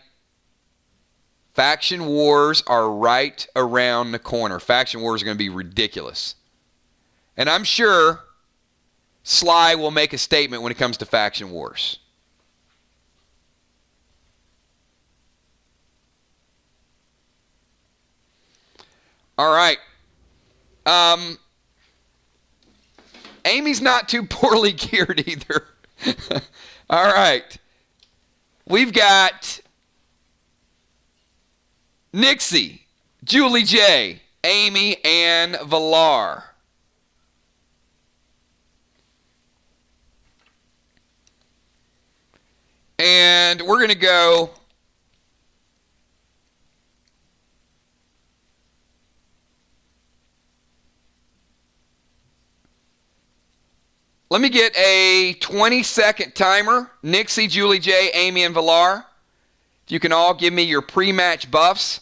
Faction Wars are right around the corner. Faction Wars are going to be ridiculous. And I'm sure Sly will make a statement when it comes to Faction Wars. All right. Amy's not too poorly geared either. All right. We've got Nixie, Julie J, Amy, and Villar. And we're going to go let me get a 20-second timer. Nixie, Julie J, Amy, and Villar. If you can all give me your pre-match buffs.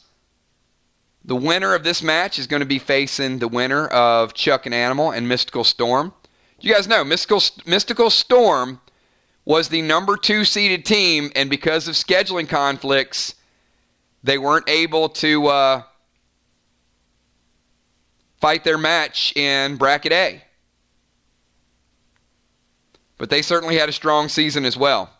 The winner of this match is going to be facing the winner of Chuck and Animal and Mystical Storm. You guys know Mystical Storm was the number 2 seeded team, and because of scheduling conflicts, they weren't able to fight their match in Bracket A. But they certainly had a strong season as well.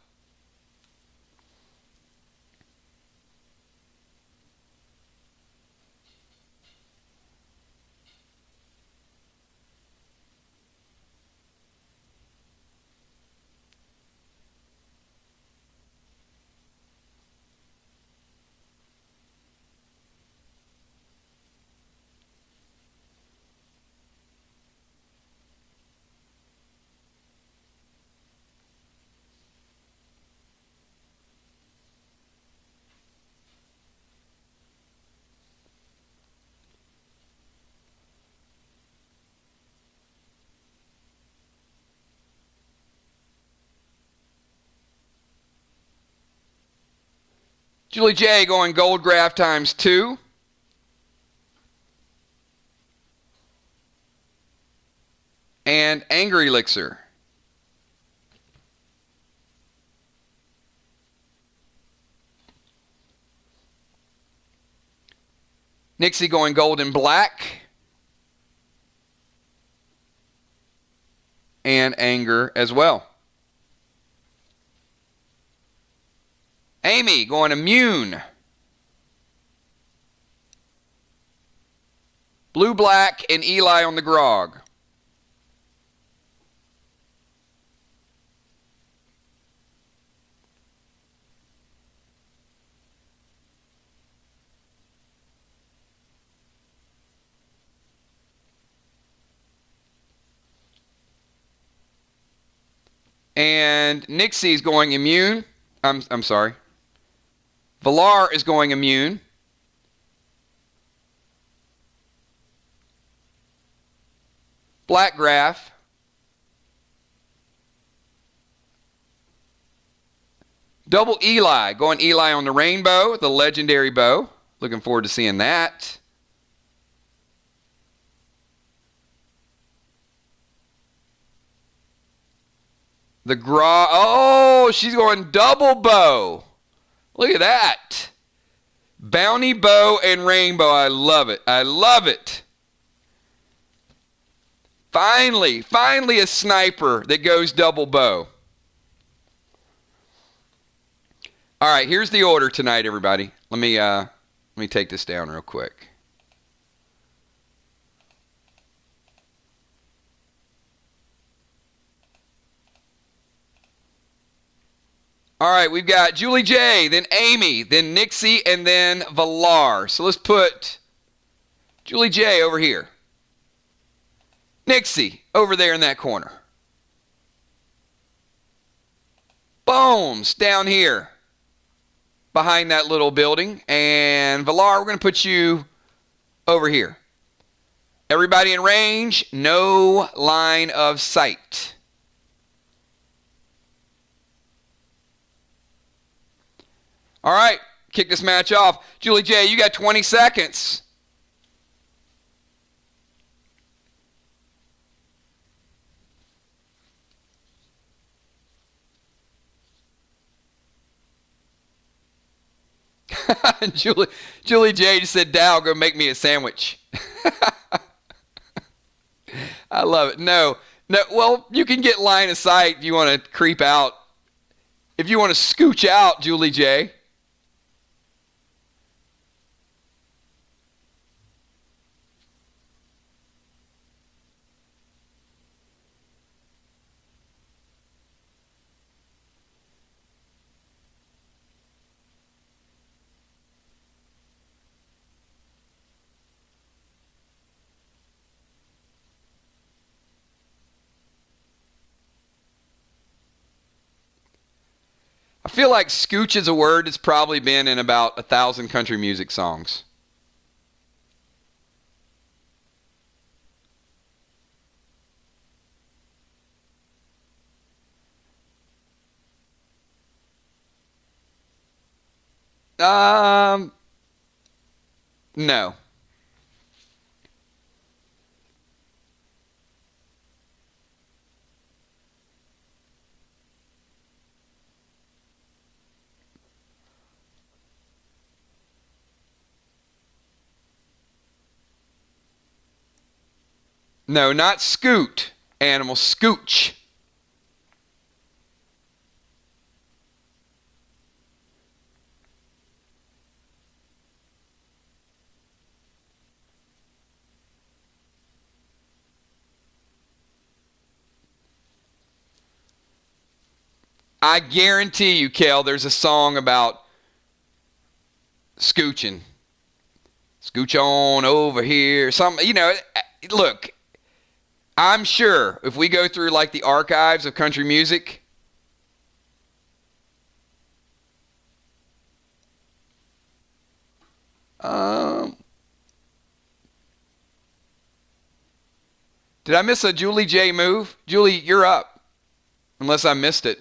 Julie J going Gold Graph ×2. And Angry Elixir. Nixie going Gold and Black. And Anger as well. Amy going Immune. Blue, Black, and Eli on the Grog. And Nixie's going Immune. I'm sorry. Villar is going Immune. Black Graph. Double Eli, going Eli on the Rainbow, the legendary bow. Looking forward to seeing that. The oh, she's going double bow. Look at that. Bounty bow and rainbow. I love it. I love it. Finally a sniper that goes double bow. All right, here's the order tonight, everybody. Let me take this down real quick. All right, we've got Julie J, then Amy, then Nixie, and then Villar. So let's put Julie J over here. Nixie over there in that corner. Bones down here behind that little building. And Villar, we're going to put you over here. Everybody in range, no line of sight. All right, kick this match off. Julie J, you got 20 seconds. Julie J just said, Dow, go make me a sandwich. I love it. No. Well, you can get line of sight if you want to creep out. If you want to scooch out, Julie J. I feel like scooch is a word that's probably been in about 1,000 country music songs. No. No, not scoot. Animal, scooch. I guarantee you, Kel, there's a song about scooching. Scooch on over here. Look, I'm sure if we go through like the archives of country music, did I miss a Julie J move? Julie, you're up. Unless I missed it.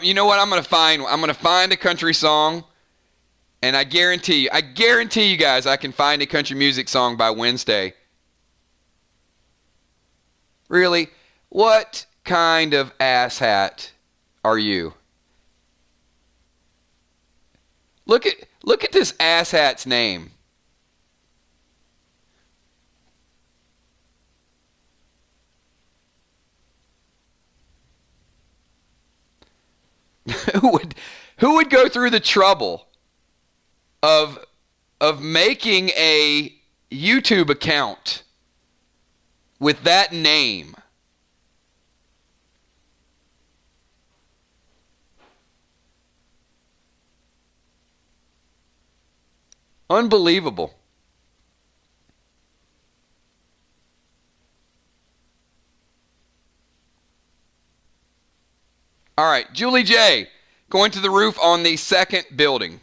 You know what I'm going to find? I'm going to find a country song, and I guarantee you guys I can find a country music song by Wednesday. Really? What kind of asshat are you? Look at this asshat's name. Who would go through the trouble of making a YouTube account with that name? Unbelievable. All right, Julie J, going to the roof on the second building.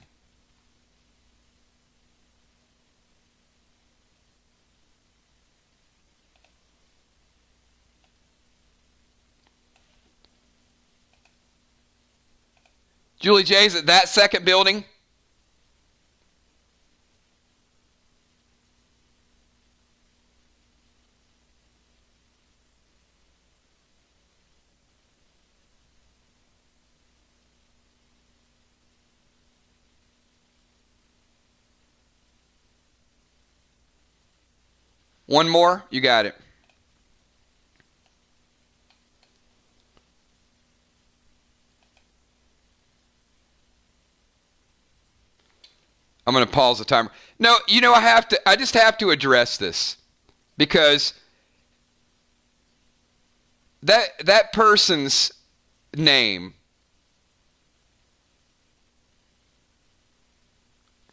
Julie J, is it that second building? One more? You got it. I'm going to pause the timer. No, I just have to address this because that person's name,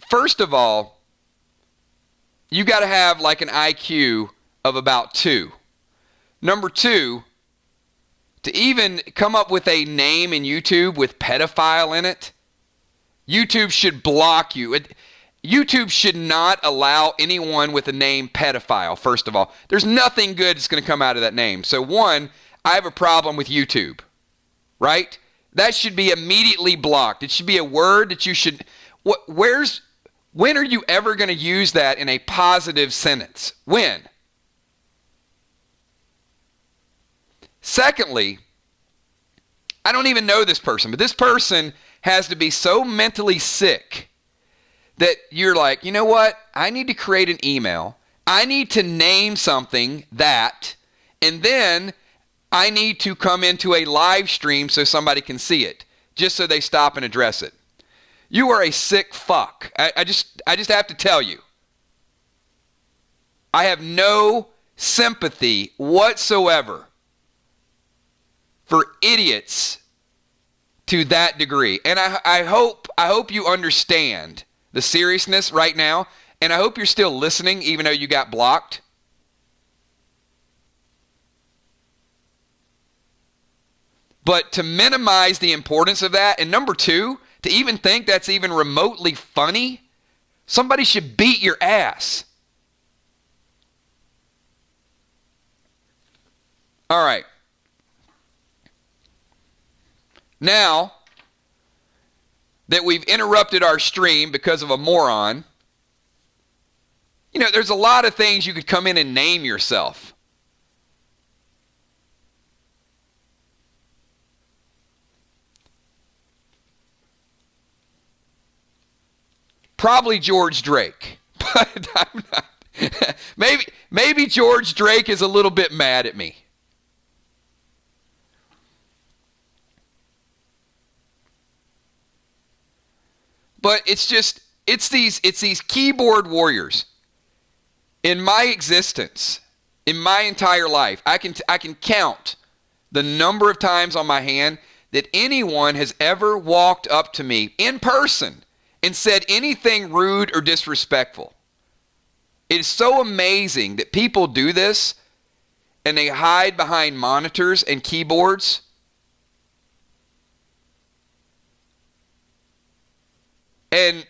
first of all, you got to have like an IQ of about 2. Number 2, to even come up with a name in YouTube with pedophile in it, YouTube should block you. YouTube should not allow anyone with the name pedophile, first of all. There's nothing good that's going to come out of that name. So one, I have a problem with YouTube, right? That should be immediately blocked. It should be a word that you should... When are you ever going to use that in a positive sentence? When? Secondly, I don't even know this person, but this person has to be so mentally sick that you're like, you know what? I need to create an email. I need to name something that, and then I need to come into a live stream so somebody can see it, just so they stop and address it. You are a sick fuck. I just have to tell you. I have no sympathy whatsoever for idiots to that degree. And I hope you understand the seriousness right now, and I hope you're still listening even though you got blocked. But to minimize the importance of that, and number two, to even think that's even remotely funny, somebody should beat your ass. All right. Now that we've interrupted our stream because of a moron, you know, there's a lot of things you could come in and name yourself. Probably George Drake, but I'm not. Maybe George Drake is a little bit mad at me. But it's these keyboard warriors. In my existence, in my entire life, I can count the number of times on my hand that anyone has ever walked up to me in person and said anything rude or disrespectful. It is so amazing that people do this and they hide behind monitors and keyboards. And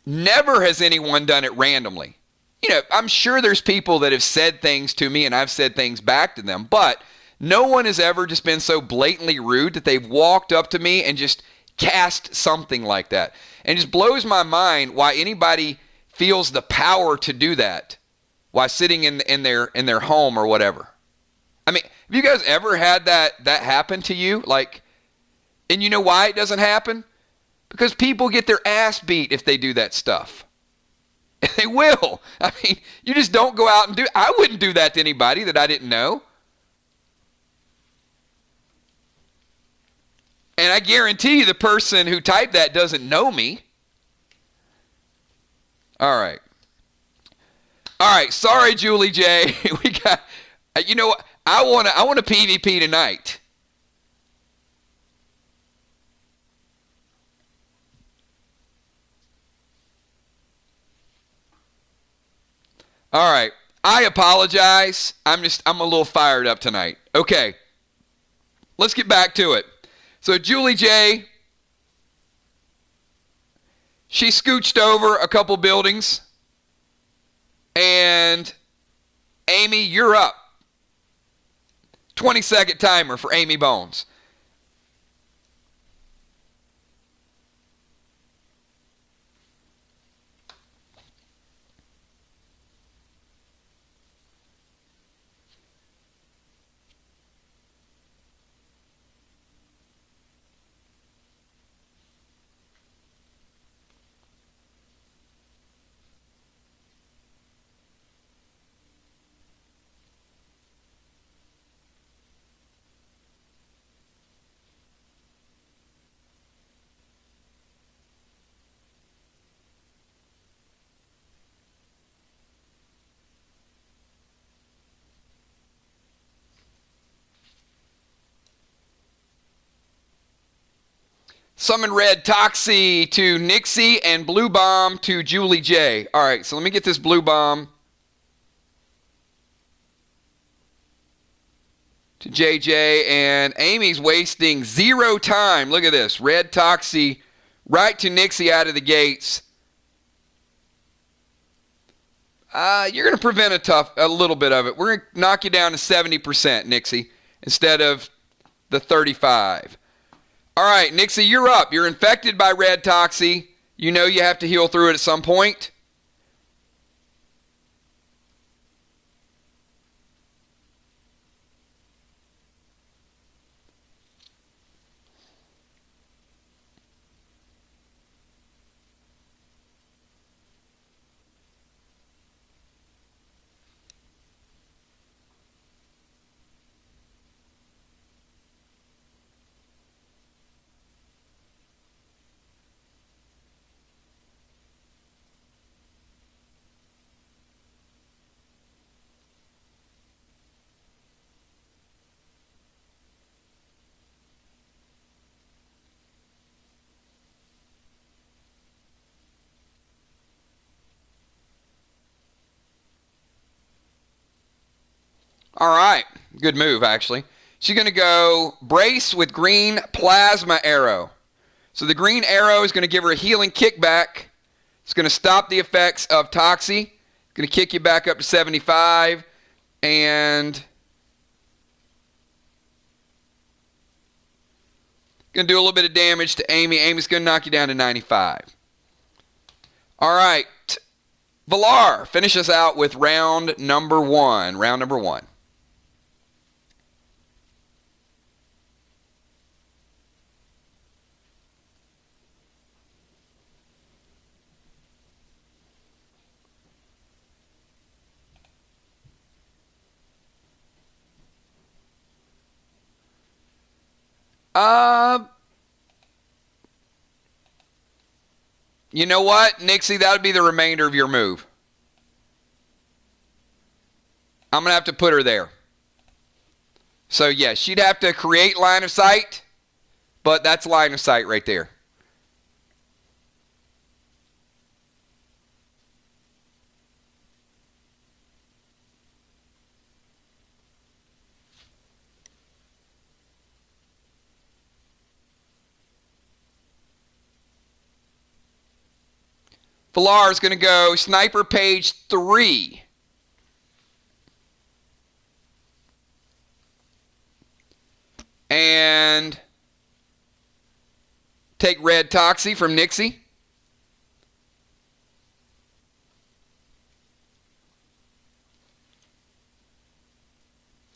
never has anyone done it randomly. You know, I'm sure there's people that have said things to me and I've said things back to them, but no one has ever just been so blatantly rude that they've walked up to me and just cast something like that. And it just blows my mind why anybody feels the power to do that while sitting in their home or whatever. I mean, have you guys ever had that happen to you? Like, and you know why it doesn't happen? Because people get their ass beat if they do that stuff. And they will. I mean, you just don't go out and do. I wouldn't do that to anybody that I didn't know. And I guarantee you the person who typed that doesn't know me. All right. All right. Sorry, Julie J. We got, you know what? I want a PvP tonight. All right. I apologize. I'm a little fired up tonight. Okay. Let's get back to it. So Julie J, she scooched over a couple buildings. And Amy, you're up. 20-second timer for Amy Bones. Summon Red Toxie to Nixie and Blue Bomb to Julie J. All right, so let me get this Blue Bomb to JJ. And Amy's wasting 0 time. Look at this. Red Toxie right to Nixie out of the gates. You're going to prevent a little bit of it. We're going to knock you down to 70%, Nixie, instead of the 35. All right, Nixie, you're up. You're infected by Red Toxie. You know you have to heal through it at some point. All right. Good move, actually. She's going to go brace with green plasma arrow. So the green arrow is going to give her a healing kickback. It's going to stop the effects of Toxie. It's going to kick you back up to 75. And going to do a little bit of damage to Amy. Amy's going to knock you down to 95. All right. Valar, finish us out with round number 1. Round number 1. You know what, Nixie? That would be the remainder of your move. I'm going to have to put her there. So, yes, she'd have to create line of sight, but that's line of sight right there. Valar is going to go Sniper Page 3. And take Red Toxie from Nixie.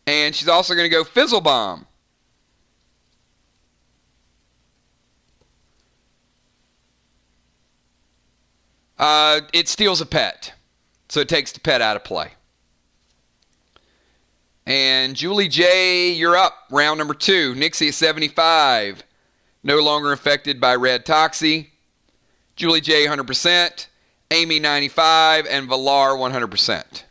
And she's also going to go Fizzle Bomb. It steals a pet, so it takes the pet out of play. And Julie J, you're up. Round number 2. Nixie at 75. No longer affected by Red Toxie. Julie J, 100%. Amy, 95. And Valar, 100%.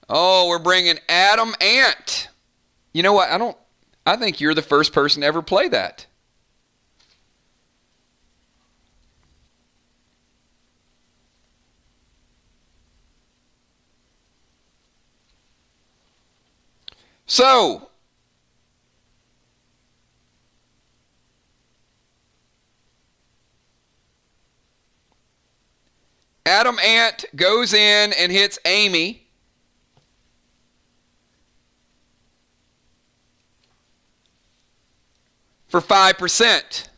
Oh, we're bringing Adam Ant. You know what? I think you're the first person to ever play that. So, Adam Ant goes in and hits Amy. For 5%.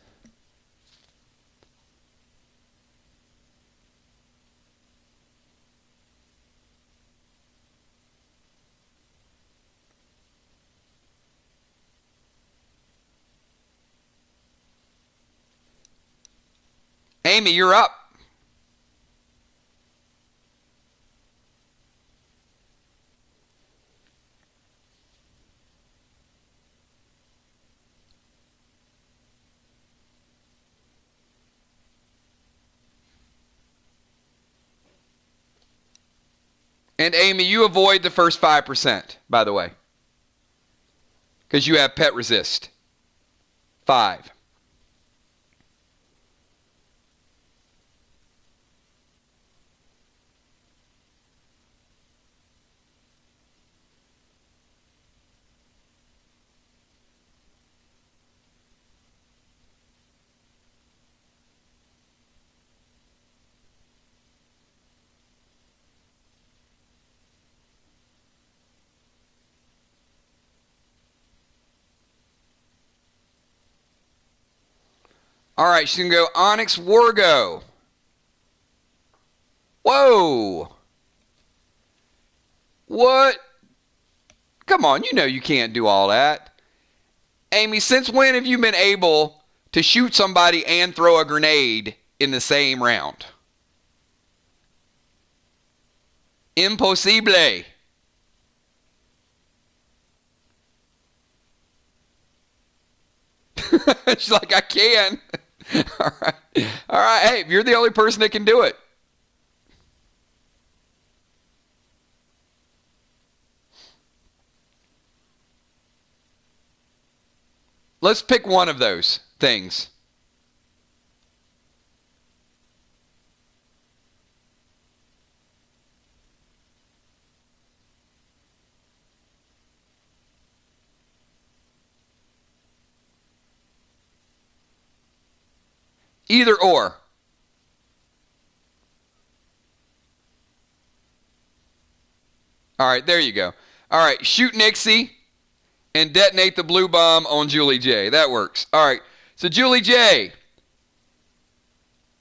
Amy, you're up. And Amy, you avoid the first 5%, by the way. Because you have pet resist. 5. All right, she's going to go Onyx Wargo. Whoa. What? Come on, you know you can't do all that. Amy, since when have you been able to shoot somebody and throw a grenade in the same round? Impossible. She's like, I can. All right. All right. Hey, you're the only person that can do it. Let's pick one of those things. Either or. All right, there you go. All right, shoot Nixie and detonate the blue bomb on Julie J. That works. All right, so Julie J,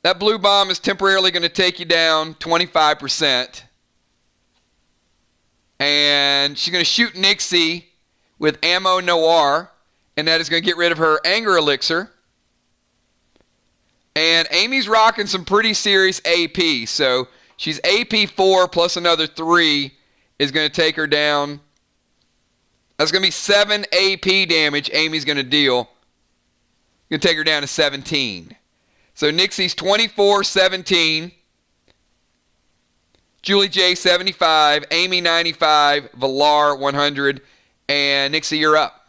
that blue bomb is temporarily going to take you down 25%. And she's going to shoot Nixie with Ammo Noir, and that is going to get rid of her Anger Elixir. And Amy's rocking some pretty serious AP, so she's AP 4 plus another 3 is going to take her down. That's going to be 7 AP damage Amy's going to deal. Going to take her down to 17. So Nixie's 24, 17. Julie J, 75. Amy, 95. Villar, 100. And Nixie, you're up.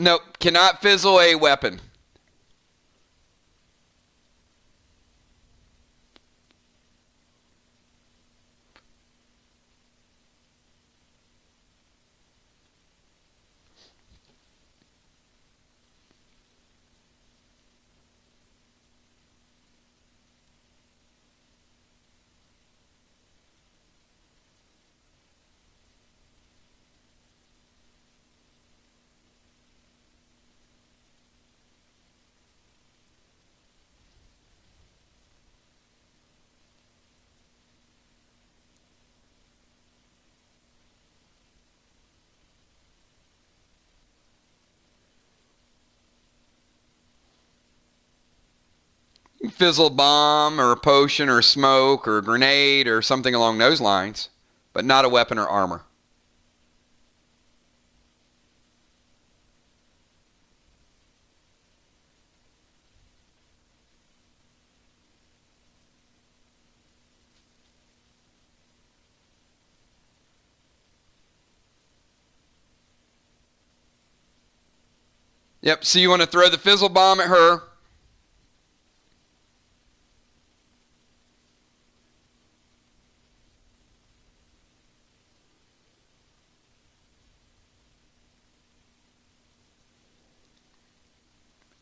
Nope, cannot fizzle a weapon. Fizzle bomb or a potion or a smoke or a grenade or something along those lines, but not a weapon or armor. Yep, so you want to throw the fizzle bomb at her.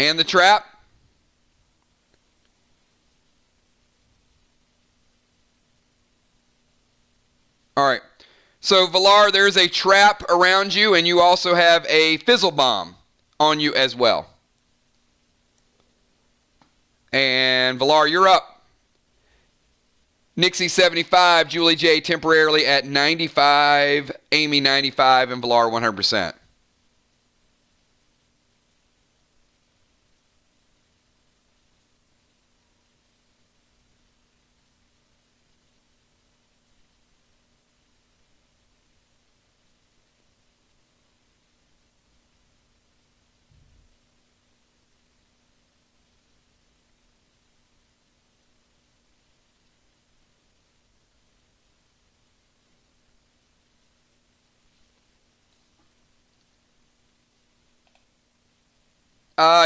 And the trap. All right. So, Villar, there's a trap around you, and you also have a fizzle bomb on you as well. And, Villar, you're up. Nixie, 75. Julie J, temporarily at 95. Amy, 95. And Villar, 100%.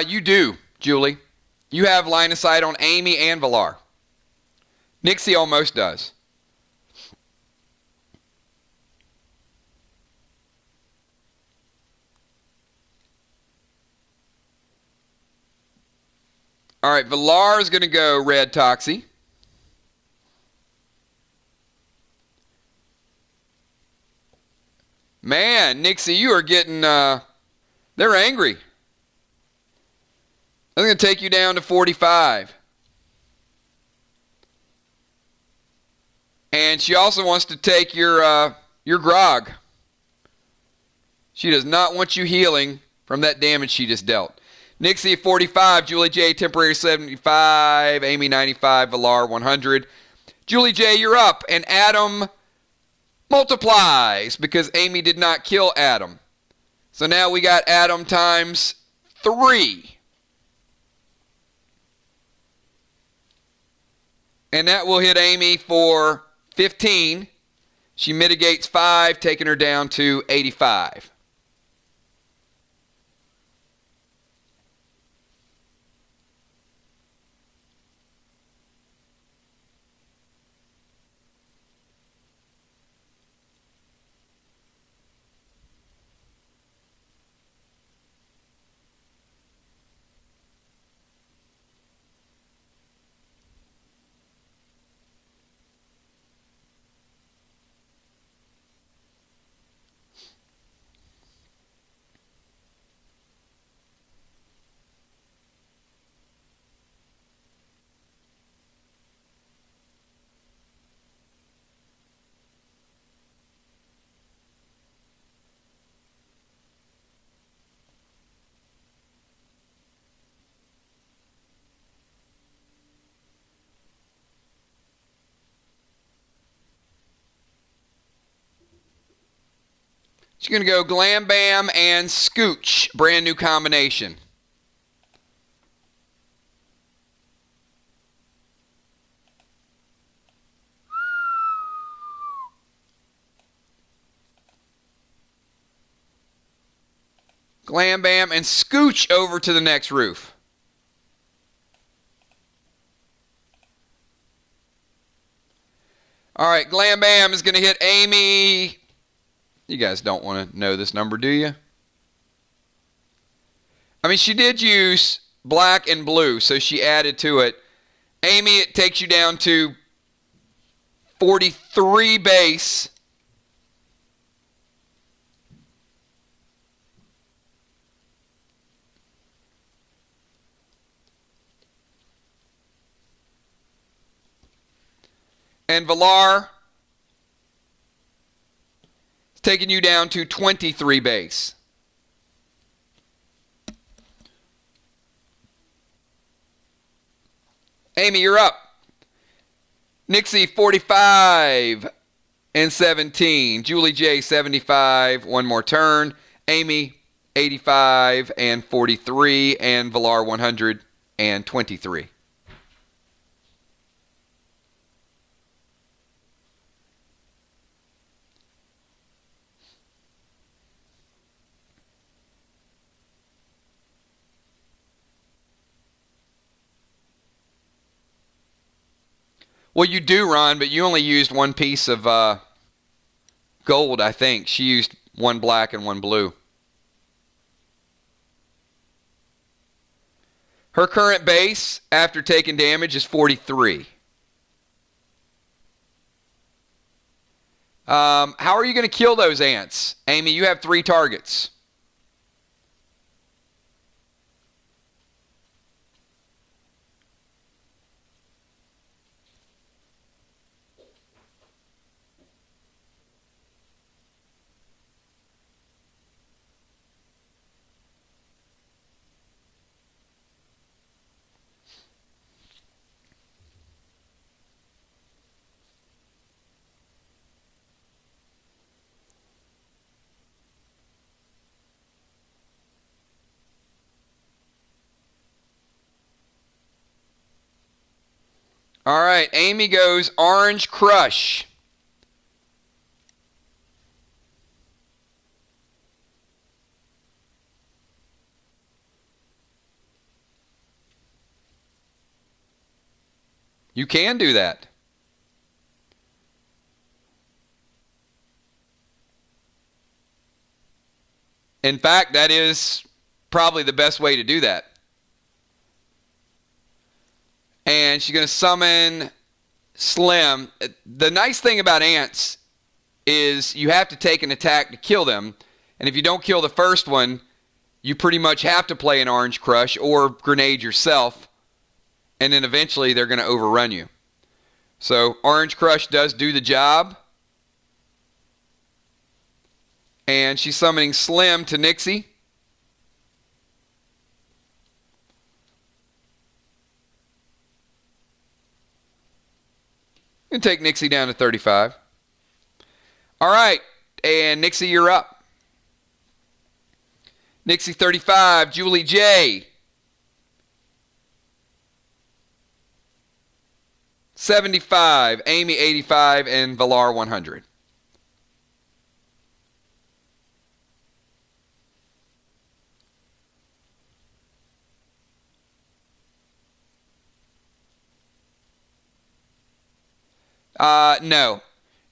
You do. Julie. You have line of sight on Amy and Villar. Nixie almost does. All right, Villar is going to go red Toxie. Man, Nixie, you are getting, they're angry. I'm going to take you down to 45. And she also wants to take your grog. She does not want you healing from that damage she just dealt. Nixie 45, Julie J temporary 75, Amy 95, Villar 100. Julie J, you're up, and Adam multiplies because Amy did not kill Adam. So now we got Adam times 3. And that will hit Amy for 15. She mitigates 5, taking her down to 85. She's going to go Glam Bam and Scooch. Brand new combination. Glam Bam and Scooch over to the next roof. All right, Glam Bam is going to hit Amy. You guys don't want to know this number, do you? I mean, she did use black and blue, so she added to it. Amy, it takes you down to 43 base. And Villar is taking you down to 23 base. Amy, you're up. Nixie, 45 and 17. Julie J, 75. One more turn. Amy, 85 and 43. And Villar, 123. Well, you do, Ron, but you only used one piece of gold, I think. She used one black and one blue. Her current base after taking damage is 43. How are you going to kill those ants? Amy, you have 3 targets. All right, Amy goes Orange Crush. You can do that. In fact, that is probably the best way to do that. And she's going to summon Slim. The nice thing about ants is you have to take an attack to kill them. And if you don't kill the first one, you pretty much have to play an Orange Crush or grenade yourself. And then eventually they're going to overrun you. So Orange Crush does do the job. And she's summoning Slim to Nixie. And take Nixie down to 35. All right, and Nixie, you're up. Nixie 35, Julie J. 75, Amy 85, and Valar 100. No.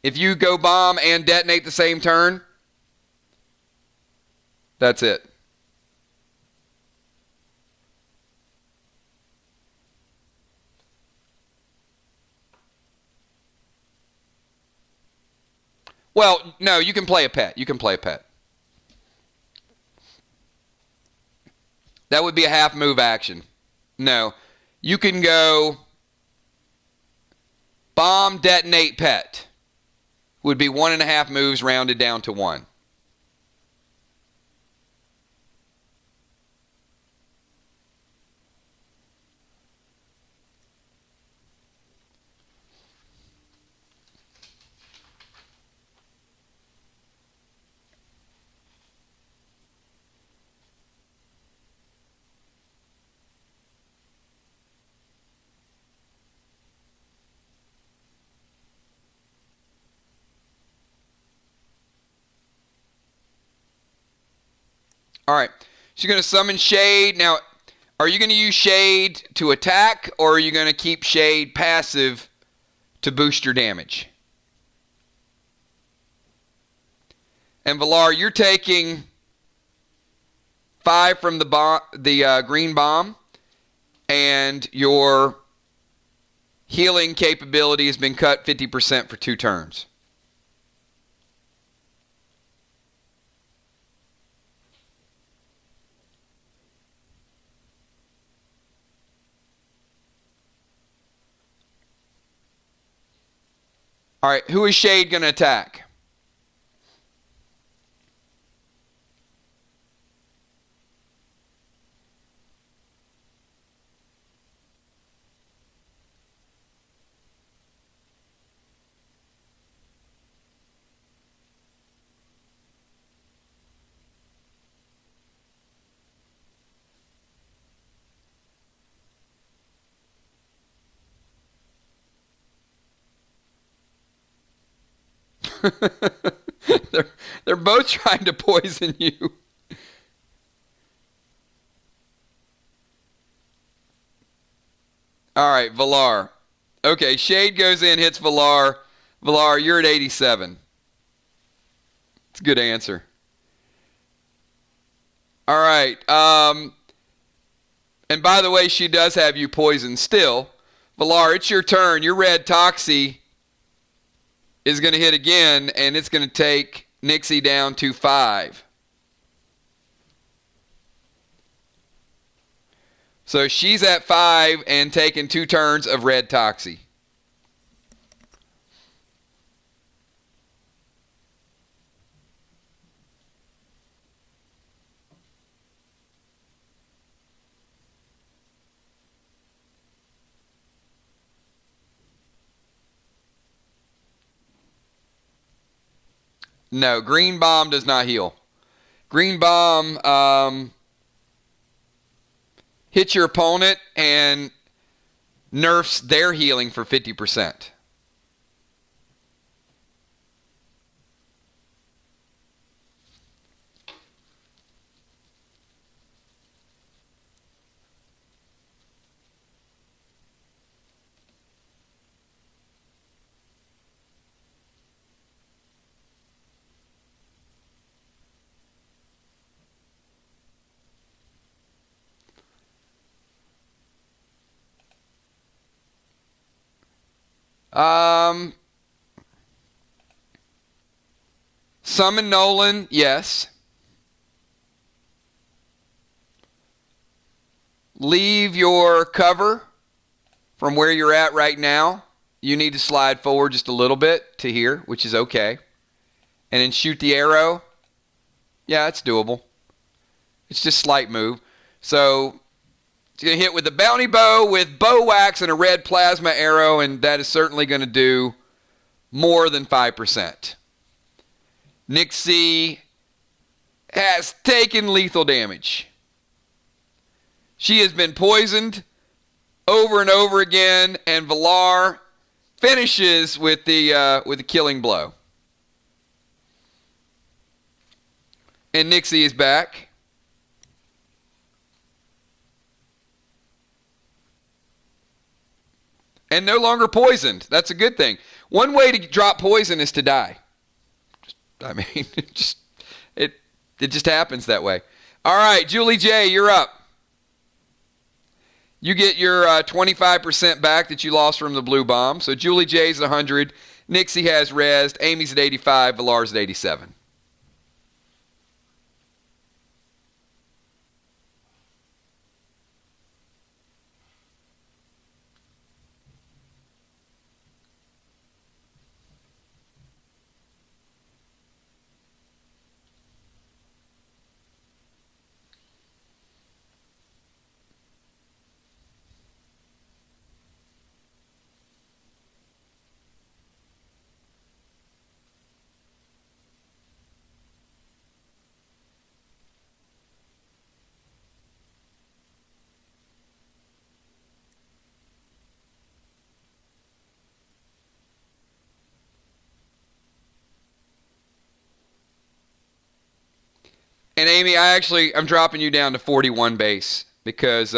If you go bomb and detonate the same turn, that's it. Well, no, you can play a pet. You can play a pet. That would be a half move action. No. You can go bomb, detonate, pet. Would be 1.5 moves rounded down to 1. All right. She's going to summon Shade. Now, are you going to use Shade to attack, or are you going to keep Shade passive to boost your damage? And Valar, you're taking 5 from the green bomb, and your healing capability has been cut 50% for 2 turns. All right, who is Shade going to attack? they're both trying to poison you. All right, Valar. Okay, Shade goes in, hits Valar. Valar, you're at 87. It's a good answer. All right. And by the way, she does have you poisoned still. Valar, it's your turn. Your red Toxie is going to hit again, and it's going to take Nixie down to 5. So she's at 5 and taking 2 turns of red Toxie. No, green bomb does not heal. Green bomb hits your opponent and nerfs their healing for 50%. Summon Nolan, yes. Leave your cover from where you're at right now. You need to slide forward just a little bit to here, which is okay. And then shoot the arrow. Yeah, it's doable. It's just slight move. So it's going to hit with the bounty bow with bow wax and a red plasma arrow, and that is certainly going to do more than 5%. Nixie has taken lethal damage. She has been poisoned over and over again, and Valar finishes with the killing blow. And Nixie is back. And no longer poisoned. That's a good thing. One way to drop poison is to die. It just happens that way. All right, Julie J., you're up. You get your 25% back that you lost from the blue bomb. So Julie J's at 100. Nixie has rezzed. Amy's at 85. Valar's at 87. And Amy, I'm dropping you down to 41 base because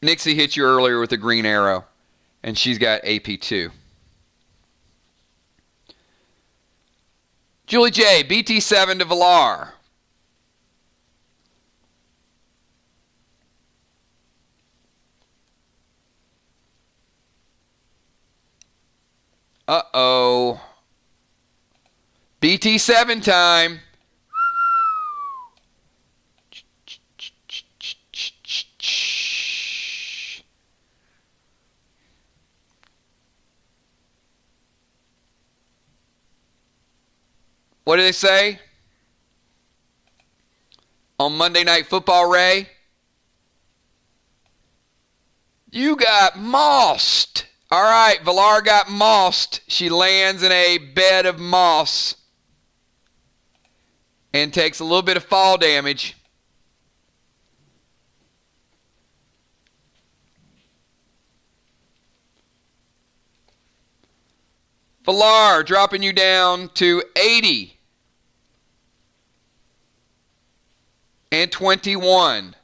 Nixie hit you earlier with a green arrow, and she's got AP2. Julie J., BT7 to Valar. Uh-oh. BT7 time. What do they say? On Monday Night Football, Ray? You got mossed. All right, Valar got mossed. She lands in a bed of moss and takes a little bit of fall damage. Valar dropping you down to 80 and 21.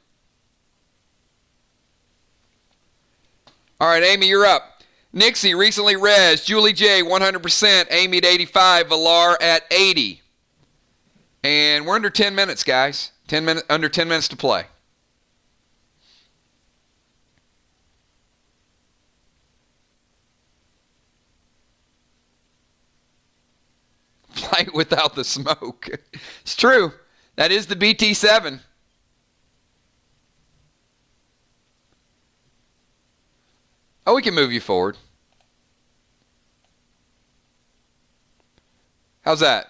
All right, Amy, you're up. Nixie recently rezzed. Julie J, 100%. Amy at 85. Valar at 80. And we're under 10 minutes, guys. Under 10 minutes to play. Flight without the smoke. It's true. That is the BT7. Oh, we can move you forward. How's that?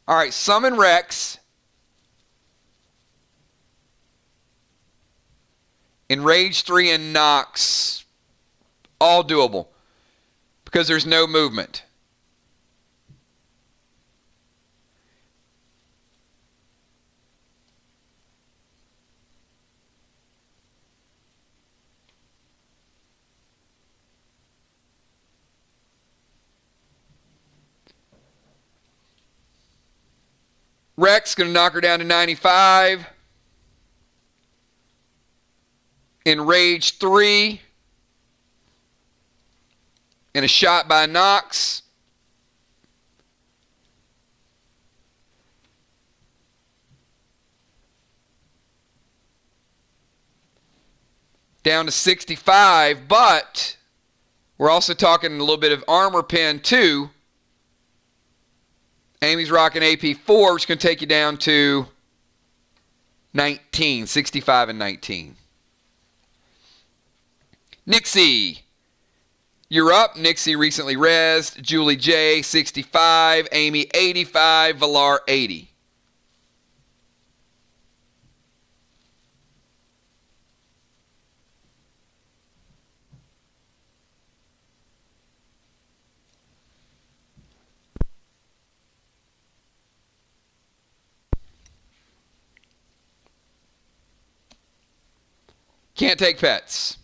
All right, summon Rex. Enrage 3 and Nox. All doable. Because there's no movement. Rex going to knock her down to 95. Enrage 3. And a shot by Knox. Down to 65, but we're also talking a little bit of armor pen too. Amy's rocking AP4, which is going to take you down to 19, 65 and 19. Nixie, you're up. Nixie recently rezzed. Julie J, 65. Amy, 85. Villar, 80. Can't take pets.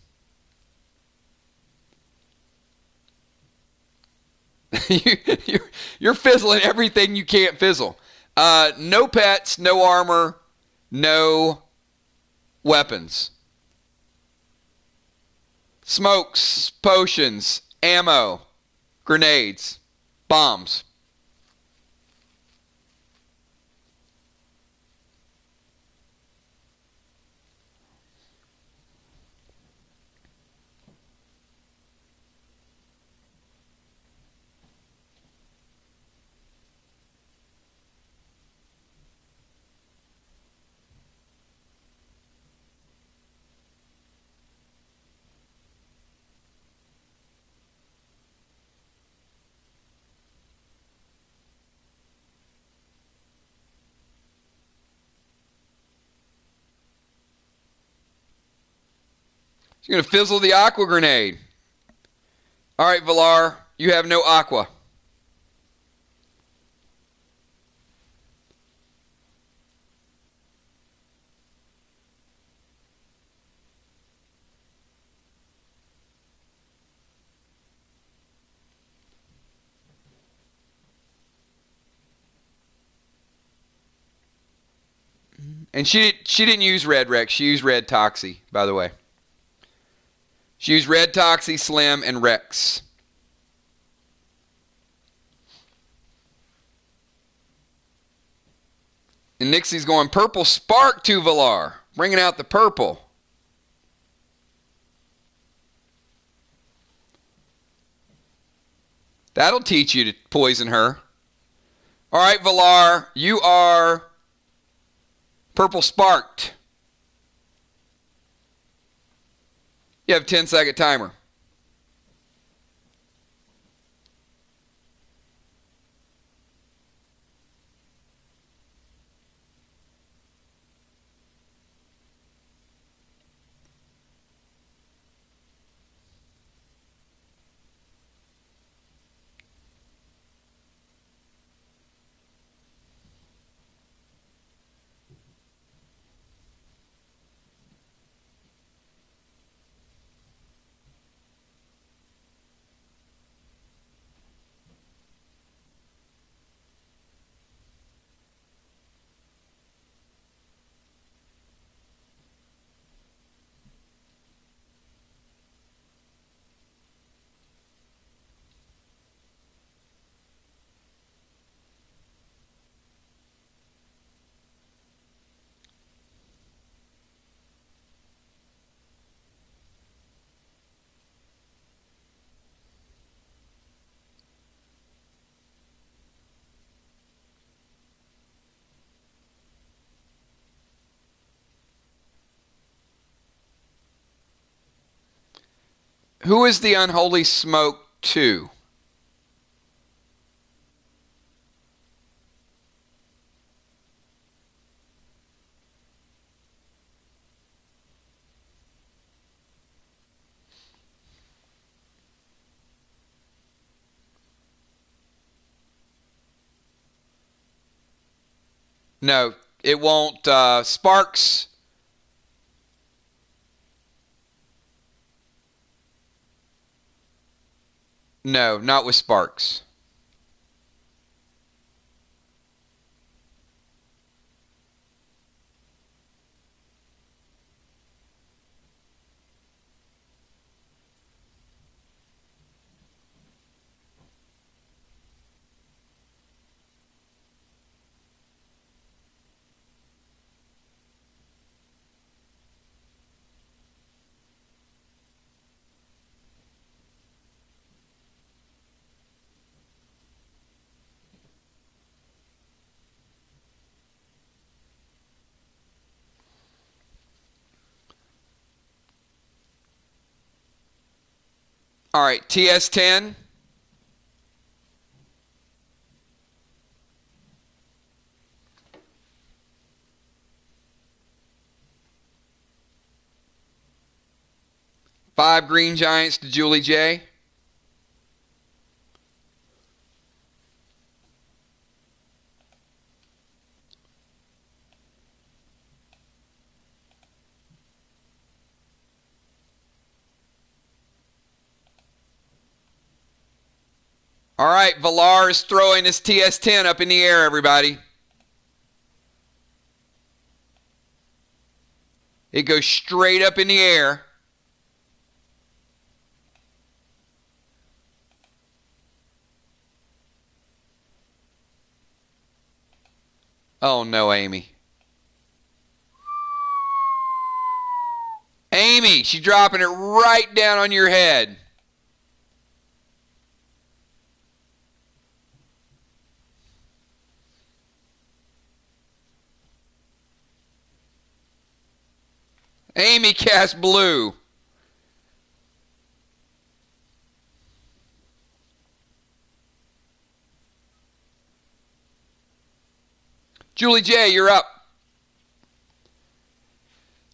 You're fizzling everything you can't fizzle. No pets, no armor, no weapons. Smokes, potions, ammo, grenades, bombs. She's going to fizzle the aqua grenade. All right, Villar, you have no aqua. And she didn't use red Rex. She used red Toxie, by the way. She used red Toxie, Slim, and Rex. And Nixie's going purple spark to Villar. Bringing out the purple. That'll teach you to poison her. All right, Villar, you are purple sparked. You have a 10-second timer. Who is the unholy smoke to? No, it won't. Sparks. No, not with Sparks. All right, TS10. Five green giants to Julie J. All right, Villar is throwing his TS10 up in the air, everybody. It goes straight up in the air. Oh, no, Amy. Amy, she's dropping it right down on your head. Amy cast blue. Julie J., you're up.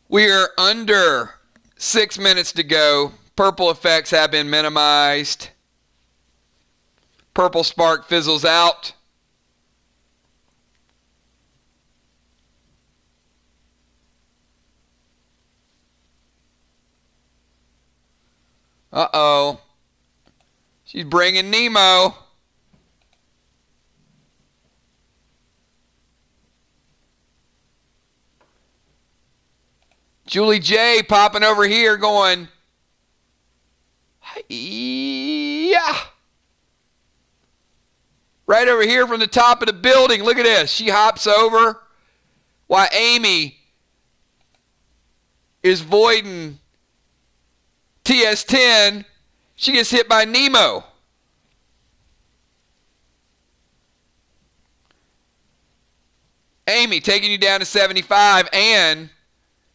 We are under 6 minutes to go. Purple effects have been minimized. Purple spark fizzles out. Uh-oh. She's bringing Nemo. Julie J. popping over here going, yeah. Right over here from the top of the building. Look at this. She hops over while Amy is voiding TS10. She gets hit by Nemo. Amy taking you down to 75 and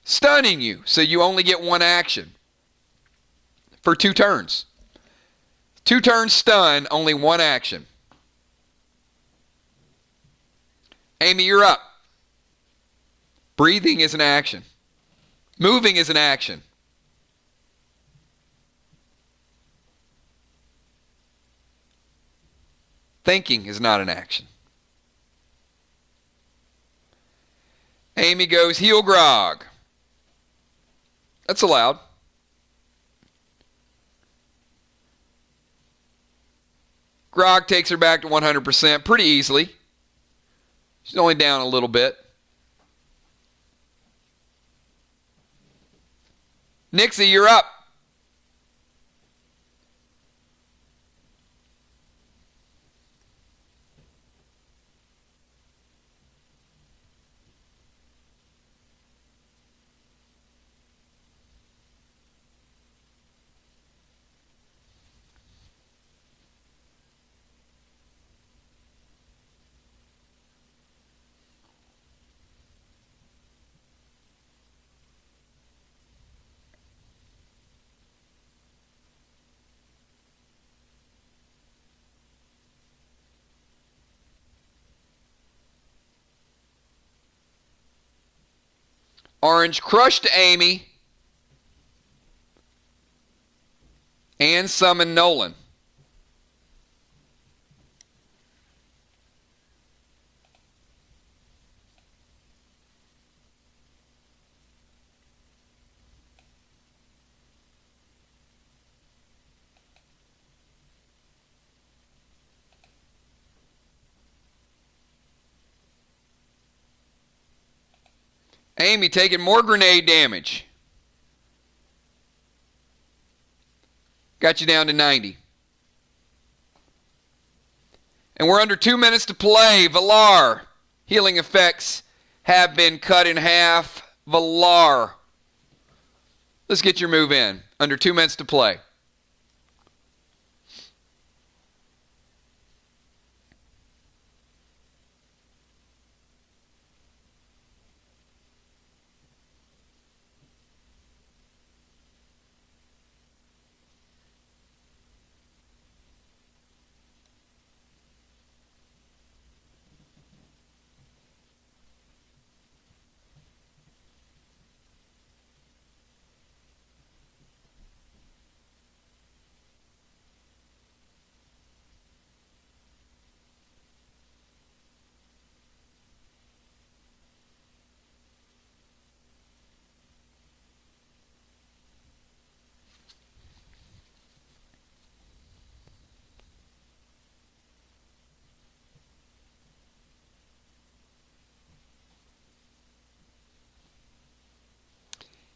stunning you, so you only get one action for 2 turns. 2 turns stun, only one action. Amy, you're up. Breathing is an action. Moving is an action. Thinking is not an action. Amy goes heel grog. That's allowed. Grog takes her back to 100% pretty easily. She's only down a little bit. Nixie, you're up. Orange crushed Amy and summoned Nolan. Amy taking more grenade damage. Got you down to 90. And we're under 2 minutes to play. Villar. Healing effects have been cut in half. Villar. Let's get your move in. Under 2 minutes to play.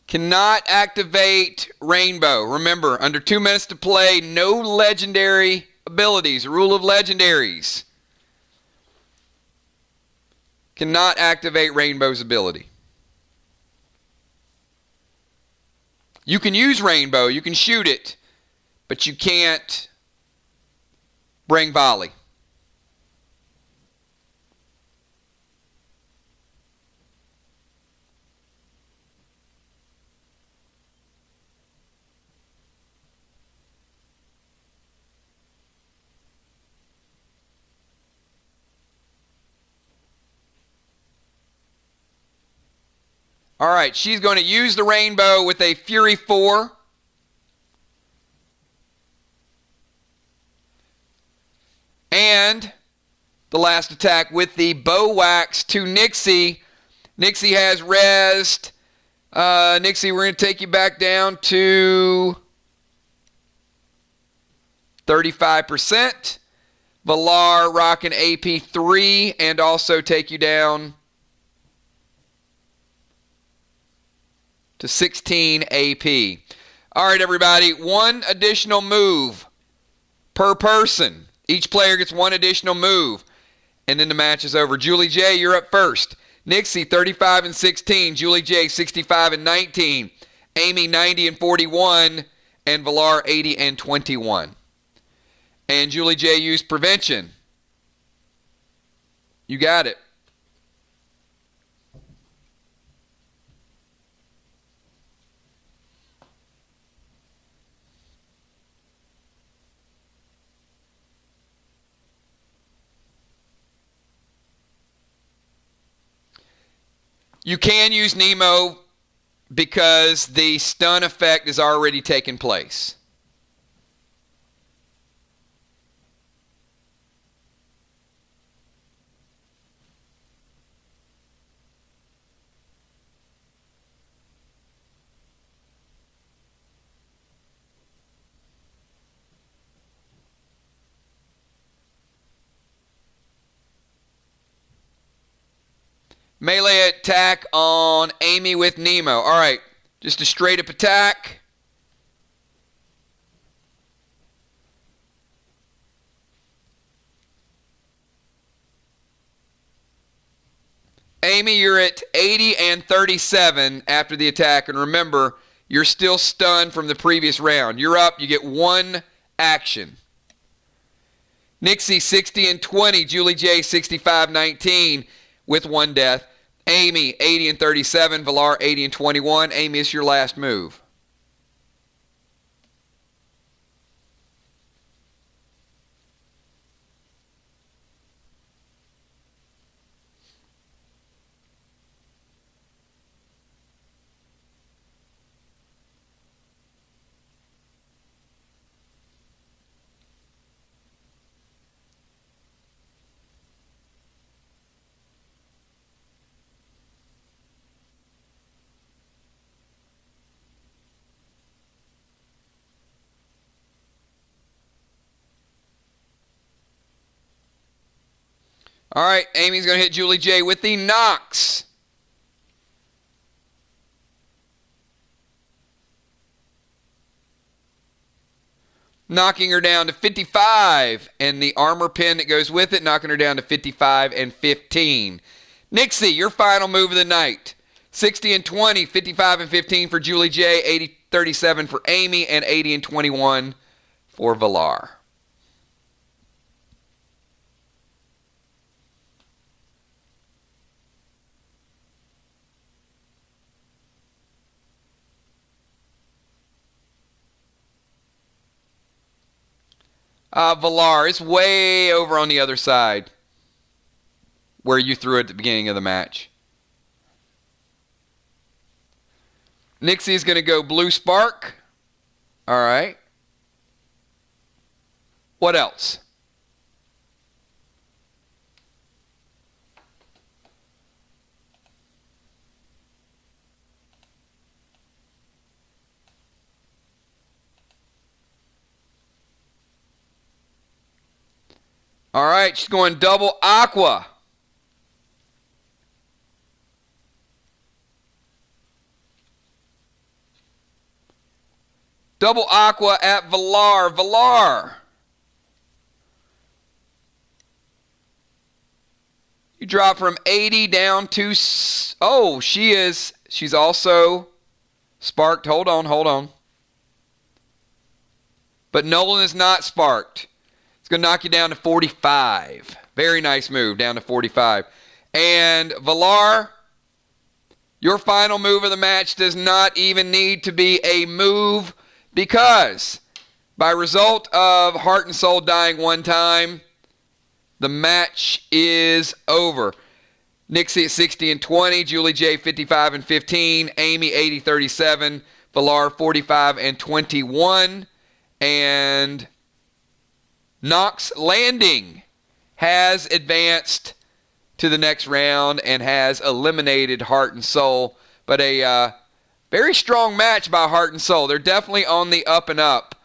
Cannot activate Rainbow. Remember, under 2 minutes to play, no legendary abilities. Rule of legendaries. Cannot activate Rainbow's ability. You can use Rainbow, you can shoot it, but you can't bring volley. All right, she's going to use the Rainbow with a Fury 4. And the last attack with the Bow Wax to Nixie. Nixie has rezzed. Nixie, we're going to take you back down to 35%. Valar rocking AP 3 and also take you down to 16 AP. All right, everybody, one additional move per person. Each player gets one additional move, and then the match is over. Julie J., you're up first. Nixie, 35 and 16. Julie J., 65 and 19. Amy, 90 and 41. And Valar, 80 and 21. And Julie J. used Prevention. You got it. You can use Nemo because the stun effect has already taken place. Melee attack on Amy with Nemo. All right, just a straight up attack. Amy, you're at 80 and 37 after the attack. And remember, you're still stunned from the previous round. You're up. You get one action. Nixie, 60 and 20. Julie J, 65-19 with one death. Amy, 80 and 37. Valar, 80 and 21. Amy, it's your last move. All right, Amy's going to hit Julie J with the Nox. Knocking her down to 55, and the armor pin that goes with it, knocking her down to 55 and 15. Nixie, your final move of the night. 60 and 20, 55 and 15 for Julie J, 80-37 for Amy, and 80 and 21 for Valar. Valar is way over on the other side where you threw it at the beginning of the match. Nixie is going to go Blue Spark. All right. What else? All right, she's going double Aqua. Double Aqua at Villar. Villar. You drop from 80 down to... Oh, she's also sparked. Hold on. But Nolan is not sparked. It's going to knock you down to 45. Very nice move, down to 45. And Villar, your final move of the match does not even need to be a move because by result of Heart and Soul dying one time, the match is over. Nixie at 60 and 20, Julie J 55 and 15, Amy 80 37, Villar 45 and 21, and Knox Landing has advanced to the next round and has eliminated Heart and Soul. But a very strong match by Heart and Soul. They're definitely on the up and up.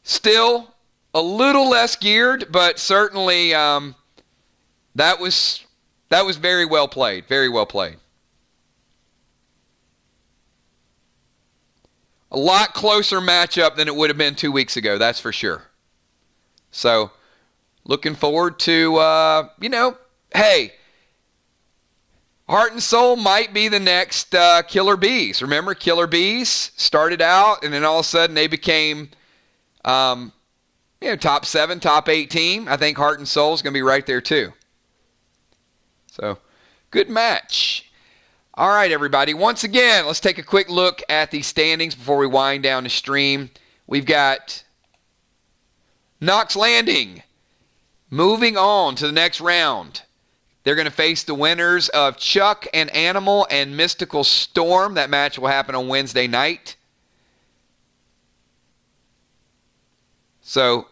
Still a little less geared, but certainly that was very well played. Very well played. A lot closer matchup than it would have been 2 weeks ago, that's for sure. So, looking forward to, hey, Heart and Soul might be the next Killer Bees. Remember, Killer Bees started out, and then all of a sudden they became, top 7, top 8 team. I think Heart and Soul is going to be right there too. So, good match. All right, everybody. Once again, let's take a quick look at the standings before we wind down the stream. We've got Knox Landing moving on to the next round. They're going to face the winners of Chuck and Animal and Mystical Storm. That match will happen on Wednesday night. So,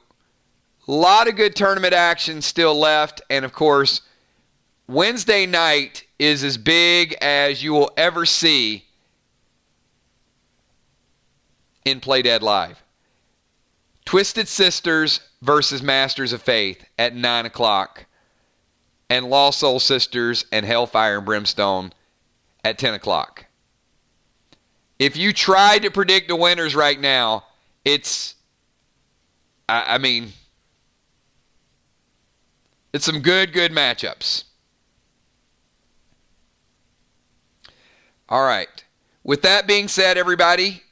a lot of good tournament action still left. And, of course, Wednesday night is as big as you will ever see in Play Dead Live. Twisted Sisters versus Masters of Faith at 9 o'clock. And Lost Soul Sisters and Hellfire and Brimstone at 10 o'clock. If you try to predict the winners right now, it's some good matchups. All right. With that being said, everybody,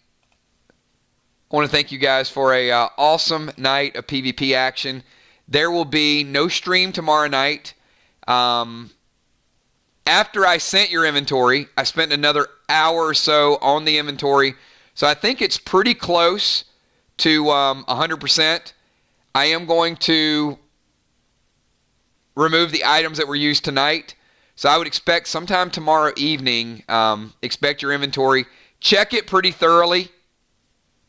I want to thank you guys for a awesome night of PvP action. There will be no stream tomorrow night. After I sent your inventory, I spent another hour or so on the inventory. So I think it's pretty close to 100%. I am going to remove the items that were used tonight. So I would expect sometime tomorrow evening, expect your inventory. Check it pretty thoroughly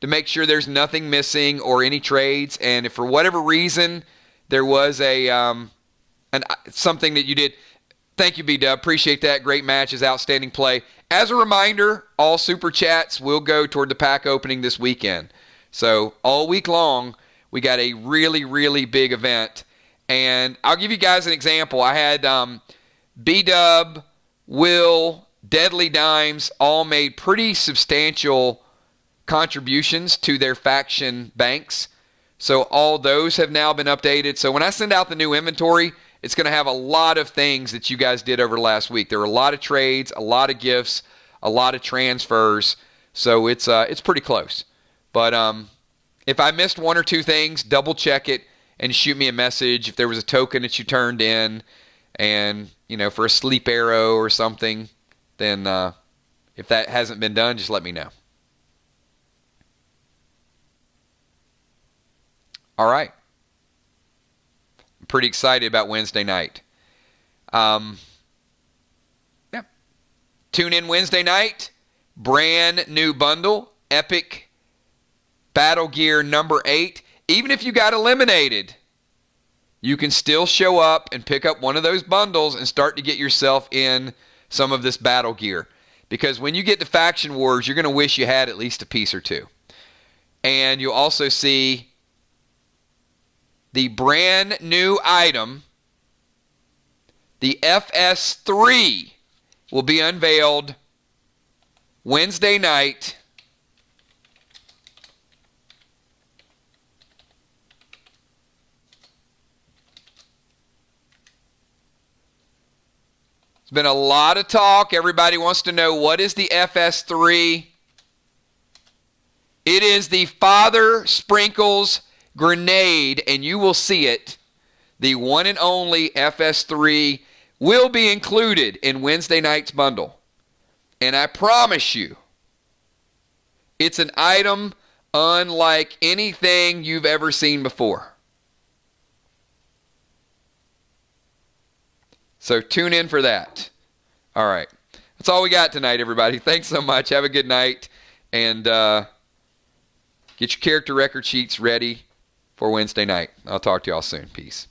to make sure there's nothing missing or any trades. And if for whatever reason there was something that you did, thank you, B-Dub. Appreciate that. Great matches, outstanding play. As a reminder, all Super Chats will go toward the pack opening this weekend. So all week long, we got a really, really big event. And I'll give you guys an example. I had B-Dub, Will, Deadly Dimes all made pretty substantial contributions to their faction banks. So all those have now been updated. So when I send out the new inventory, it's going to have a lot of things that you guys did over last week. There were a lot of trades, a lot of gifts, a lot of transfers. So it's pretty close. But if I missed one or two things, double check it and shoot me a message. If there was a token that you turned in and, for a sleep arrow or something, then if that hasn't been done, just let me know. All right. I'm pretty excited about Wednesday night. Yeah. Tune in Wednesday night. Brand new bundle. Epic Battle Gear number 8. Even if you got eliminated, you can still show up and pick up one of those bundles and start to get yourself in some of this battle gear. Because when you get to Faction Wars, you're going to wish you had at least a piece or two. And you'll also see the brand new item, the FS3, will be unveiled Wednesday night There's been a lot of talk. Everybody wants to know, what is the FS3? It is the Father Sprinkles grenade, and you will see it. The one and only FS3 will be included in Wednesday night's bundle. And I promise you, it's an item unlike anything you've ever seen before. So tune in for that. All right. That's all we got tonight, everybody. Thanks so much. Have a good night. And get your character record sheets ready for Wednesday night. I'll talk to y'all soon. Peace.